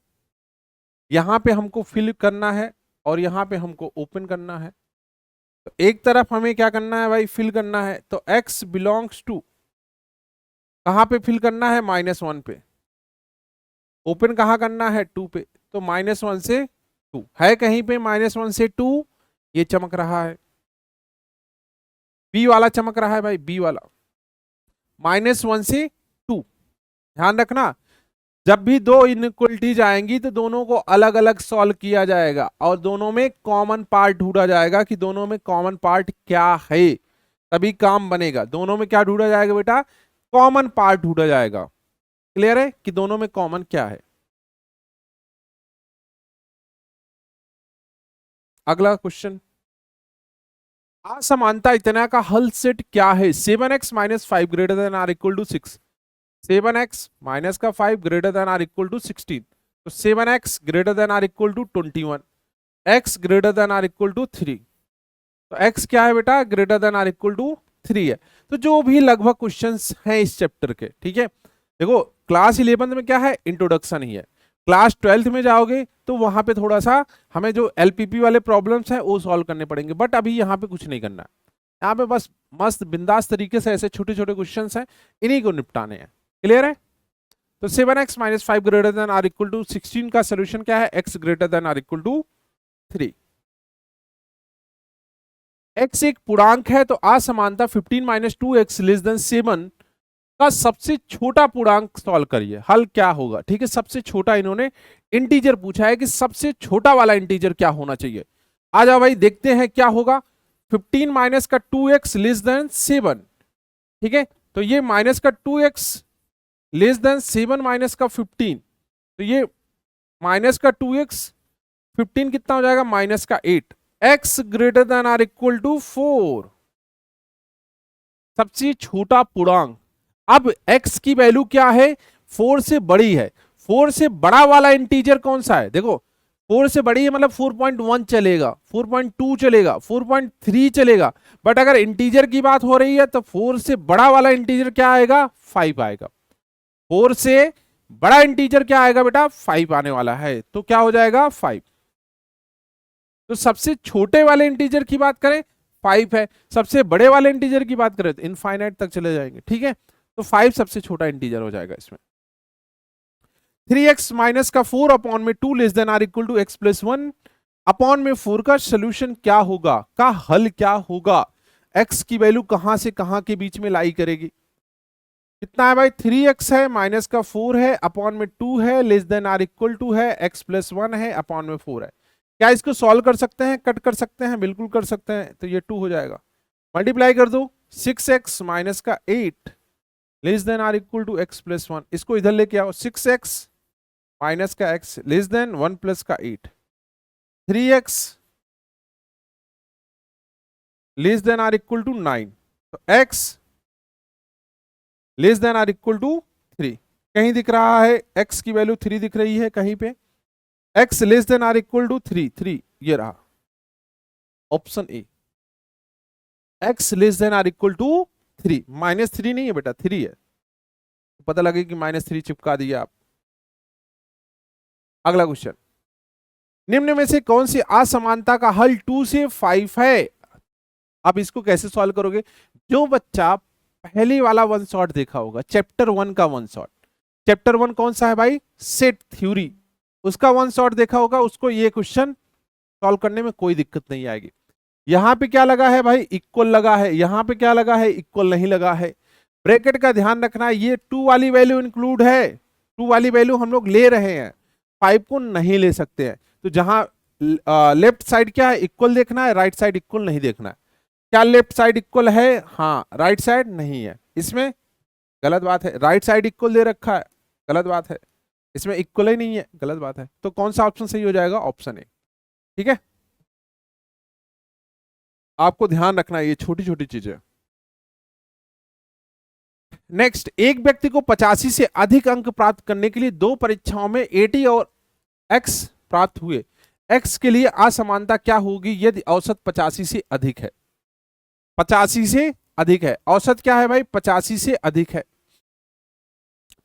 यहां पे हमको फिल करना है और यहां पे हमको ओपन करना है। तो एक तरफ हमें क्या करना है भाई, फिल करना है, तो x बिलोंग्स टू कहां पे फिल करना है, -1 पे। ओपन कहां करना है, 2 पे, तो -1 से 2 है कहीं पे, -1 से 2 ये चमक रहा है, बी वाला चमक रहा है भाई, बी वाला, -1 से 2, ध्यान रखना। जब भी दो इनइक्वलिटीज आएंगी तो दोनों को अलग अलग सॉल्व किया जाएगा और दोनों में कॉमन पार्ट ढूंढा जाएगा कि दोनों में कॉमन पार्ट क्या है, तभी काम बनेगा। दोनों में क्या ढूंढा जाएगा बेटा? कॉमन पार्ट ढूंढा जाएगा। क्लियर है कि दोनों में कॉमन क्या है? अगला क्वेश्चन, असमानता इतना का हल सेट क्या है? 7x minus 5 greater than or equal to 6। 7x minus का 5 greater than or equal to 16, तो 7x greater than or equal to 21, x greater than or equal to 3। तो x क्या है बेटा? Greater than or equal to 3 है। तो जो भी लगभग क्वेश्चंस हैं इस चैप्टर के, ठीक है, देखो क्लास 11 में क्या है? इंट्रोडक्शन ही है। क्लास 12 में जाओगे तो वहां पे थोड़ा सा हमें जो एलपीपी वाले प्रॉब्लम्स हैं वो सॉल्व करने पड़ेंगे, बट अभी यहाँ पे कुछ नहीं करना है। यहाँ पे बस मस्त बिंदास तरीके से ऐसे छोटे छोटे क्वेश्चन हैं, इन्हीं को निपटाने हैं। क्लियर है? तो 7x minus 5 greater than or equal to 16 का सोल्यूशन क्या है? x greater than or equal to 3। x एक पूर्णांक है तो असमानता 15 माइनस 2x लेस देन 7 का सबसे छोटा पूर्णांक सॉल्व करिए। हल क्या होगा? ठीक है, सबसे छोटा इन्होंने इंटीजर पूछा है कि सबसे छोटा वाला इंटीजर क्या होना चाहिए। आ जाओ भाई देखते हैं क्या होगा। 15 माइनस का 2x लेस देन 7, ठीक है, तो ये माइनस का 2x लेस देन 7 माइनस का 15, तो ये माइनस का 2x 15 कितना हो जाएगा? माइनस का 8। x greater than or equal to 4, सबसे छोटा पूर्णांक। अब x की वैल्यू क्या है? 4 से बड़ी है। 4 से बड़ा वाला इंटीजर कौन सा है? देखो 4 से बड़ी है मतलब 4.1 चलेगा, 4.2 चलेगा, 4.3 चलेगा, बट अगर इंटीजर की बात हो रही है तो 4 से बड़ा वाला इंटीजर क्या आएगा? 5 आएगा। 4 से बड़ा इंटीजर क्या आएगा बेटा? 5 आने वाला है, तो क्या हो जाएगा? 5। तो सबसे छोटे वाले इंटीजर की बात करें 5 है, सबसे बड़े वाले इंटीजर की बात करें तो इनफाइनाइट तक चले जाएंगे। ठीक है, तो 5 सबसे छोटा इंटीजर हो जाएगा इसमें। 3x माइनस का 4 अपॉन में 2 less than or equal to x plus 1 upon में 4 का सोल्यूशन क्या होगा? का हल क्या होगा? x की वैल्यू कहां से कहां के बीच में लाई करेगी? कितना है भाई? 3x है, माइनस का 4 है, अपॉन में 2 है, less than or equal to है, x प्लस 1 है, अपॉन में 4 है। क्या इसको सॉल्व कर सकते हैं? कट कर सकते हैं? बिल्कुल कर सकते हैं। तो ये 2 हो जाएगा, मल्टीप्लाई कर दो। 6x माइनस का 8 less than or equal to x plus 1, इसको इधर लेके आओ। 6x माइनस का x लेस देन 1 प्लस का 8, 3x less than or equal to 9, तो x less than or equal to 3। कहीं दिख रहा है x की वैल्यू 3 दिख रही है कहीं पे? x less than or equal to 3, 3 ये रहा option A, x less than or equal to 3। -3 नहीं है बेटा, 3 है, पता लगे कि -3 चिपका दिया आप। अगला क्वेश्चन, निम्न में से कौन सी असमानता का हल 2 से 5 है? आप इसको कैसे सॉल्व करोगे? जो बच्चा पहले वाला वन शॉट देखा होगा, चैप्टर 1 का वन शॉट, चैप्टर 1 कौन सा है भाई? सेट थ्योरी, उसका वन शॉट देखा होगा, उसको ये क्वेश्चन सॉल्व करने में कोई दिक्कत नहीं आएगी। यहां पे क्या लगा है भाई? इक्वल लगा है। यहां पे क्या लगा है? इक्वल नहीं लगा है। ब्रैकेट का ध्यान रखना, ये 2 वाली वैल्यू इंक्लूड है, 2 वाली वैल्यू हम लोग ले रहे हैं, 5 को नहीं ले सकते हैं। तो जहां लेफ्ट साइड क्या है? इक्वल देखना है, राइट साइड इक्वल नहीं देखना है। क्या लेफ्ट साइड इक्वल है? हाँ, राइट साइड नहीं है इसमें, गलत बात है। राइट साइड इक्वल दे रखा है, गलत बात है। इसमें इक्वल ही नहीं है, गलत बात है। तो कौन सा ऑप्शन सही हो जाएगा? Option A. ठीक है, आपको ध्यान रखना है ये छोटी छोटी चीजें। नेक्स्ट, एक व्यक्ति को 85 से अधिक अंक प्राप्त करने के लिए 2 परीक्षाओं में 80 और x प्राप्त हुए। x के लिए असमानता क्या होगी यदि औसत 85 से अधिक है? 85 से अधिक है, औसत क्या है भाई? 85 से अधिक है,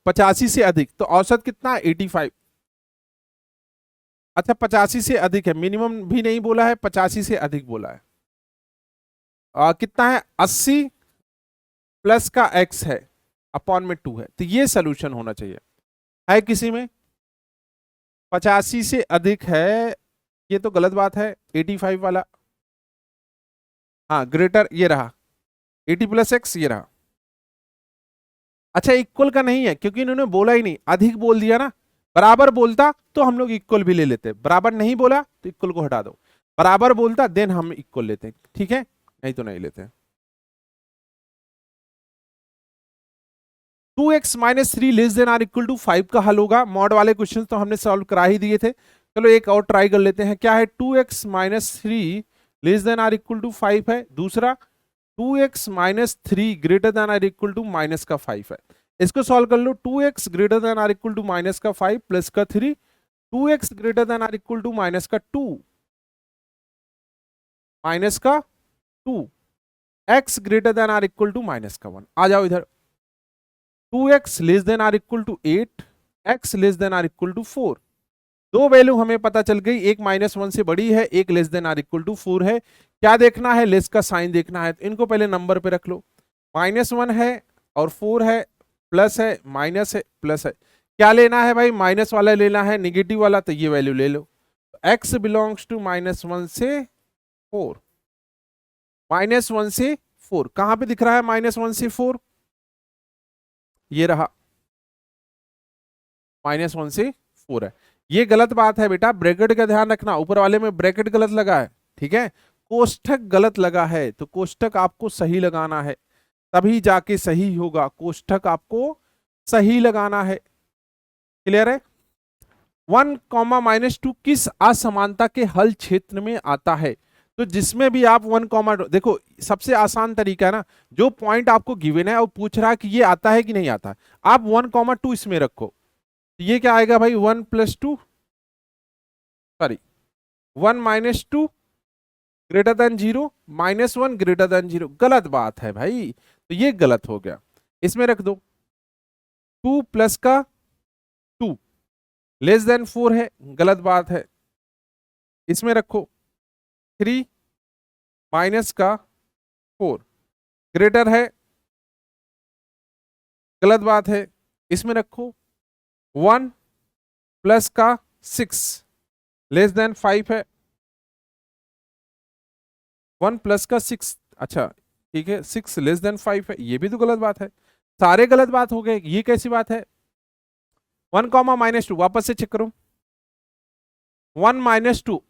85 से अधिक, तो औसत कितना है? 85। अच्छा 85 से अधिक है, मिनिमम भी नहीं बोला है, 85 से अधिक बोला है। कितना है? 80 प्लस का x है, अपॉन में 2 है, तो ये सोल्यूशन होना चाहिए। है किसी में? 85 से अधिक है, ये तो गलत बात है। 85 वाला, हाँ ग्रेटर ये रहा, 80 प्लस x ये रहा। अच्छा इक्वल का नहीं है क्योंकि इन्होंने बोला ही नहीं, अधिक बोल दिया ना। बराबर बोलता तो हम लोग इक्वल भी ले लेते, बराबर नहीं बोला तो इक्वल को हटा दो, बराबर बोलता देन हम इक्वल लेते हैं, ठीक है, नहीं तो नहीं लेते। 2x-3 less than or equal to 5 का हल होगा। मॉड वाले क्वेश्चन तो हमने सॉल्व करा ही दिए थे, चलो एक और ट्राई कर लेते हैं। क्या है? 2x-3 less than or equal to 5 है। दूसरा 2x-3 greater than or equal to minus का 5 है। इसको सॉल्व कर लो। 2x greater than or equal to minus का 5 प्लस का 3, 2x greater than or equal to minus का 2 माइनस का 2, x greater than or equal to minus का 1। आ जाओ इधर। 2x less than or equal to 8, x less than or equal to 4। दो value हमें पता चल गई, एक -1 से बड़ी है, एक less than or equal to 4 है। क्या देखना है? लेस का साइन देखना है, तो इनको पहले नंबर पे रख लो। -1 है और 4 है, प्लस है, माइनस है, प्लस है। क्या लेना है भाई? माइनस वाला लेना है, निगेटिव वाला, तो ये वैल्यू ले लो। x बिलोंग्स टू -1 से 4, -1 से 4 कहां पे दिख रहा है? -1 से 4 ये रहा, -1 से 4 है। ये गलत बात है बेटा, ब्रैकेट का ध्यान रखना, ऊपर वाले में ब्रैकेट गलत लगा है, ठीक है, कोष्ठक गलत लगा है, तो कोष्ठक आपको सही लगाना है, तभी जाके सही होगा। कोष्ठक आपको सही लगाना है, क्लियर है? 1, -2 किस असमानता के हल क्षेत्र में आता है? तो जिसमें भी आप 1, देखो सबसे आसान तरीका है ना, जो पॉइंट आपको गिवन है और पूछ रहा है कि ये आता है कि नहीं आता है, आप 1, 2 इसमें रखो, तो ये क्या आएगा भाई? 1 + 2, sorry 1 - 2 greater than 0, -1 greater than 0, गलत बात है भाई, तो ये गलत हो गया, इसमें रख दो। 2 प्लस का 2 लेस देन 4 है, गलत बात है, इसमें रखो। 3 माइनस का 4 ग्रेटर है, गलत बात है, इसमें रखो। 1 प्लस का 6 लेस देन 5 है, 1 प्लस का 6, अच्छा ठीक है, 6 लेस देन 5 है, ये भी तो गलत बात है, सारे गलत बात हो गए, ये कैसी बात है? 1, -2 वापस से चेक करो। 1 -2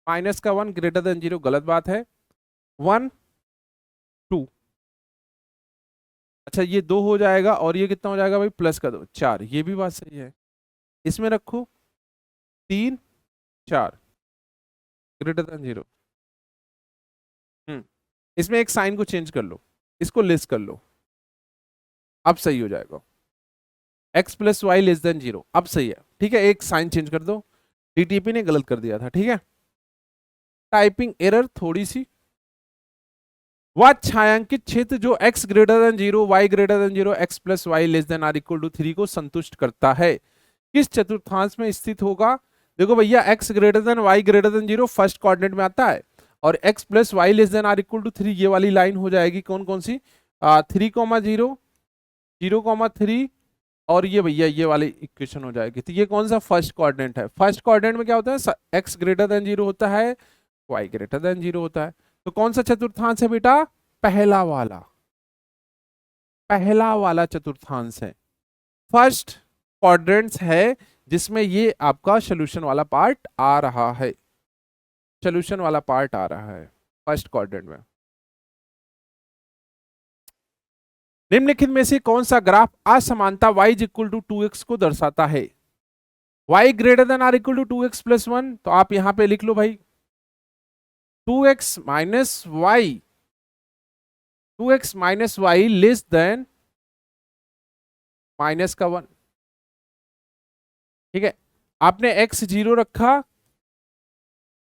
माइनस का 1 ग्रेटर देन 0, गलत बात है। 1 2, अच्छा ये 2 हो जाएगा और ये कितना हो जाएगा भाई? प्लस का 2 4, ये भी बात सही है, इसमें रखो। 3 4 ग्रेटर देन 0। इसमें एक साइन को चेंज कर लो, इसको लेस कर लो, अब सही हो जाएगा। x + y लेस देन 0, अब सही है, ठीक है, एक साइन चेंज कर दो, डीटीपी ने गलत कर दिया था, ठीक है, टाइपिंग एरर थोड़ी सी। वह छायांकित क्षेत्र जो x greater than 0, y greater than 0, x + y less than or equal to 3 को संतुष्ट करता है, किस चतुर्थांश में स्थित होगा? देखो भैया, x greater than y greater than 0 first coordinate में आता है, और x + y less than or equal to 3 ये वाली लाइन हो जाएगी कौन कौन सी? 3, 0, 3, और ये भैया ये वाली इक्वेशन हो जाएगी। तो ये कौन सा फर्स्ट कोऑर्डिनेट है? फर्स्ट कोऑर्डिनेट में क्या होता है? x ग्रेटर देन 0 होता है, y ग्रेटर देन 0 होता है, तो कौन सा चतुर्थांश है बेटा? पहला वाला, पहला वाला चतुर्थांश है, फर्स्ट क्वाड्रेंट्स है, जिसमें ये आपका सोल्यूशन वाला पार्ट आ रहा है, सोल्यूशन वाला पार्ट आ रहा है फर्स्ट क्वाड्रेंट में। निम्नलिखित में से कौन सा ग्राफ असमानता y इक्वल टू 2x को दर्शाता है? y greater than or equal to 2x + 1, तो आप यहां पे लिख लो भाई 2x - y, 2x - y less then minus का 1, ठीक है, आपने x 0 रखा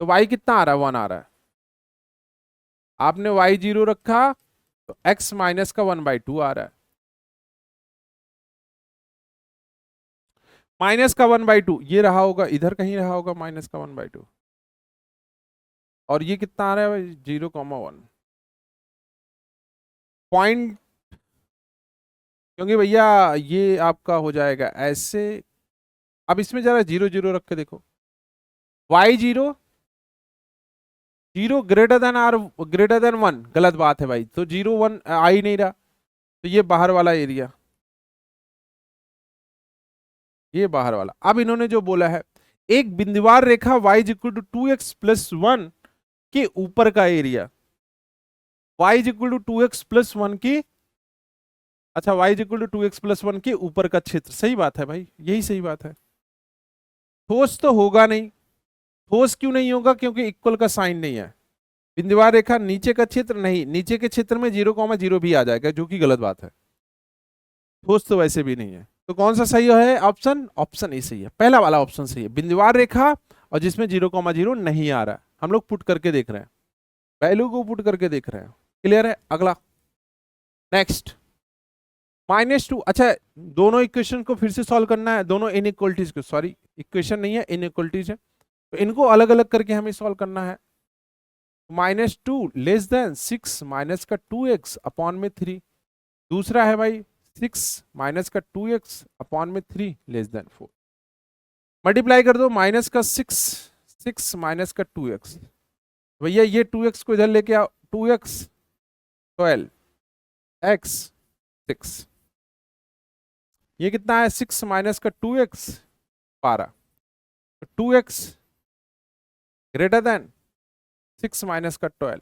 तो y कितना आ रहा है? 1 आ रहा है, आपने y 0 रखा तो x -1/2 आ रहा है, -1/2 ये रहा होगा, इधर कहीं रहा होगा -1/2, और ये कितना आ रहा है भाई? 0,1 पॉइंट, क्योंकि भैया ये आपका हो जाएगा ऐसे। अब इसमें जरा 0 0 रख के देखो, y 0 0 greater than or greater than 1, गलत बात है भाई, तो 0 1 आ ही नहीं रहा, तो ये बाहर वाला एरिया, ये बाहर वाला। अब इन्होंने जो बोला है, एक बिंदुवार रेखा y is equal to 2x plus 1 के ऊपर का area, y is equal to 2x plus 1 की, अच्छा y is equal to 2x plus 1 के ऊपर का क्षेत्र। सही बात है भाई, यही सही बात है। ठोस तो होगा नहीं, ठोस क्यों नहीं होगा? क्योंकि इक्वल का साइन नहीं है। बिंदुवार रेखा नीचे का क्षेत्र नहीं, नीचे के क्षेत्र में 0,0 भी आ जाएगा, जो कि गलत बात है। ठोस तो वैसे भी नहीं है। तो कौन सा सही है ऑप्शन? ऑप्शन ए सही है, पहला वाला ऑप्शन सही है। बिंदुवार रेखा और जिसमें 0,0 नहीं आ रहा है, हम लोग पुट करके देख रहे हैं, वैल्यू को पुट करके देख रहे हैं। क्लियर है? अगला नेक्स्ट -2। अच्छा, दोनों इक्वेशन को फिर से सॉल्व करना है, दोनों इनइक्वलिटीज को, सॉरी इक्वेशन नहीं है, इनइक्वलिटीज है, तो इनको अलग अलग करके हमें सॉल्व करना है। -2 लेस देन 6 माइनस का 2x अपॉन में 3। दूसरा है भाई 6 माइनस का 2x अपॉन में 3 लेस देन 4। मल्टीप्लाई कर दो, माइनस का 6 माइनस का 2x, भैया ये 2x को इधर लेके आओ, 2x 12 x 6, ये कितना है? 6 माइनस का 2x 12, 2x greater then 6 minus का 12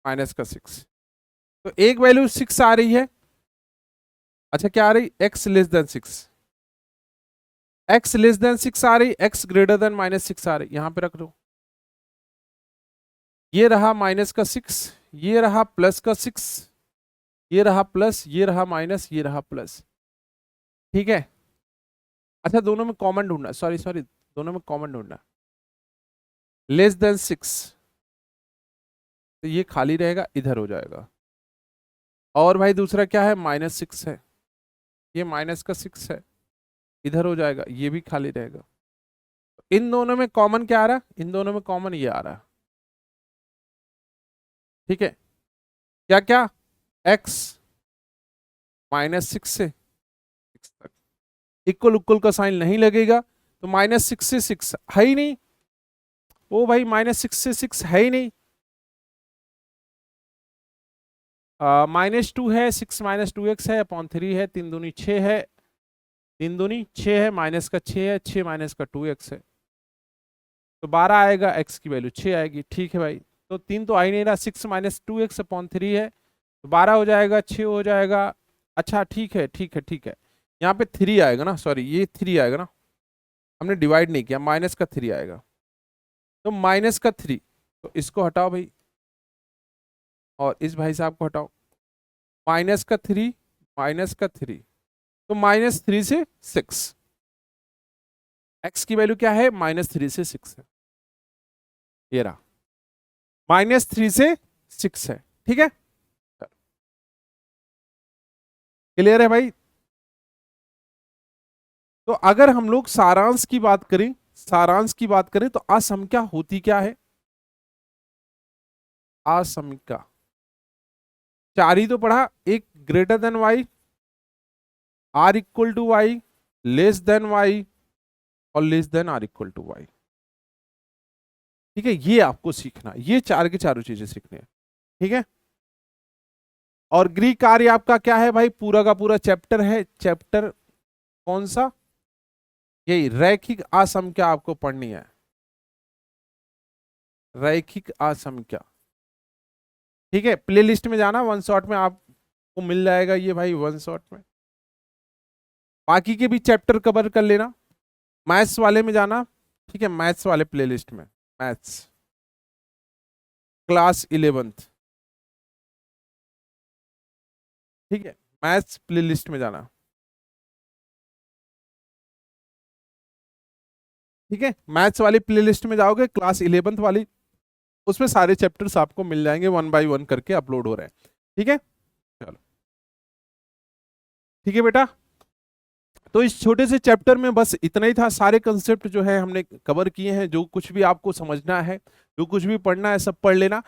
माइनस का 6, तो एक वैल्यू 6 आ रही है। अच्छा क्या आ रही? x less then 6, x less then 6 आ रही, x ग्रेटर देन -6 आ रही, यहां पे रख दो। ये रहा माइनस का 6, ये रहा प्लस का 6, ये रहा प्लस, ये रहा माइनस, ये रहा प्लस। ठीक है। अच्छा दोनों में कॉमन ढूंढना, सॉरी दोनों में कॉमन ढूंढना। लेस देन 6 तो ये खाली रहेगा, इधर हो जाएगा। और भाई दूसरा क्या है? -6 है, ये माइनस का 6 है, इधर हो जाएगा, ये भी खाली रहेगा। इन दोनों में कॉमन क्या आ रहा? इन दोनों में कॉमन ये आ रहा। ठीक है, क्या क्या? x -6 से 6 तक इक्वल इक्वल का साइन नहीं लगेगा, तो -6 से 6 है ही नहीं। ओ भाई -6 से 6 है ही नहीं। -2 है, 6 माइनस 2x है अपॉन 3 है, 3 दूनी 6 है, 3 दूनी 6 है, माइनस का 6 है, 6 माइनस का 2x है, तो 12 आएगा, x की वैल्यू 6 आएगी। ठीक है भाई, तो 3 तो आ ही नहीं रहा, 6 माइनस 2x अपॉन 3 है, तो 12 हो जाएगा, 6 हो जाएगा। अच्छा ठीक है ठीक है ठीक है, यहाँ पे 3 आएगा ना, सॉरी ये 3 आएगा ना, हमने डिवाइड नहीं किया, माइनस का 3 आएगा, तो माइनस का 3, तो इसको हटाओ भाई, और इस भाई साहब को हटाओ, माइनस का 3 माइनस का 3, तो -3 से 6, x की वैल्यू क्या है? -3 से 6 है, ये रहा, -3 से 6 है। ठीक है, क्लियर है भाई? तो अगर हम लोग सारांश की बात करें, सारांश की बात करें तो असमख्या होती क्या है? असमख्या 4 ही तो पढ़ा, एक greater than y, r equal to y, less than y और less than r equal to y। ठीक है, ये आपको सीखना, ये 4 के चारों चीजें सीखनी है। ठीक है, और ग्रीक कार्य आपका क्या है भाई? पूरा का पूरा चैप्टर है। चैप्टर कौन सा? यही रैखिक असमख्या आपको पढ़नी है, रैखिक असमख्या। ठीक है, प्लेलिस्ट में जाना, वन शॉट में आपको मिल जाएगा ये भाई, वन शॉट में। बाकी के भी चैप्टर कवर कर लेना। मैथ्स वाले में जाना, ठीक है, मैथ्स वाले प्लेलिस्ट में, मैथ्स क्लास 11th, ठीक है, मैथ्स प्लेलिस्ट में जाना। ठीक है, मैथ्स वाली प्लेलिस्ट में जाओगे, क्लास 11th वाली, उसमें सारे चैप्टर्स आपको मिल जाएंगे, 1 बाय 1 करके अपलोड हो रहे हैं। ठीक है, चलो ठीक है बेटा, तो इस छोटे से चैप्टर में बस इतना ही था। सारे कंसेप्ट जो है हमने कवर किए हैं, जो कुछ भी आपको समझना है, जो कुछ भी पढ़ना है, सब पढ़ लेना।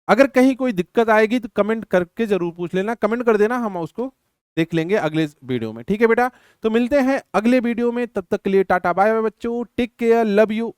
अगर कहीं कोई दिक्कत आएगी तो कमेंट करके जरूर पूछ लेना, कमेंट कर देना, हम उसको देख लेंगे अगले वीडियो में। ठीक है बेटा, तो मिलते हैं अगले वीडियो में, तब तक के लिए टाटा बाय बाय बच्चों, टेक केयर, लव यू।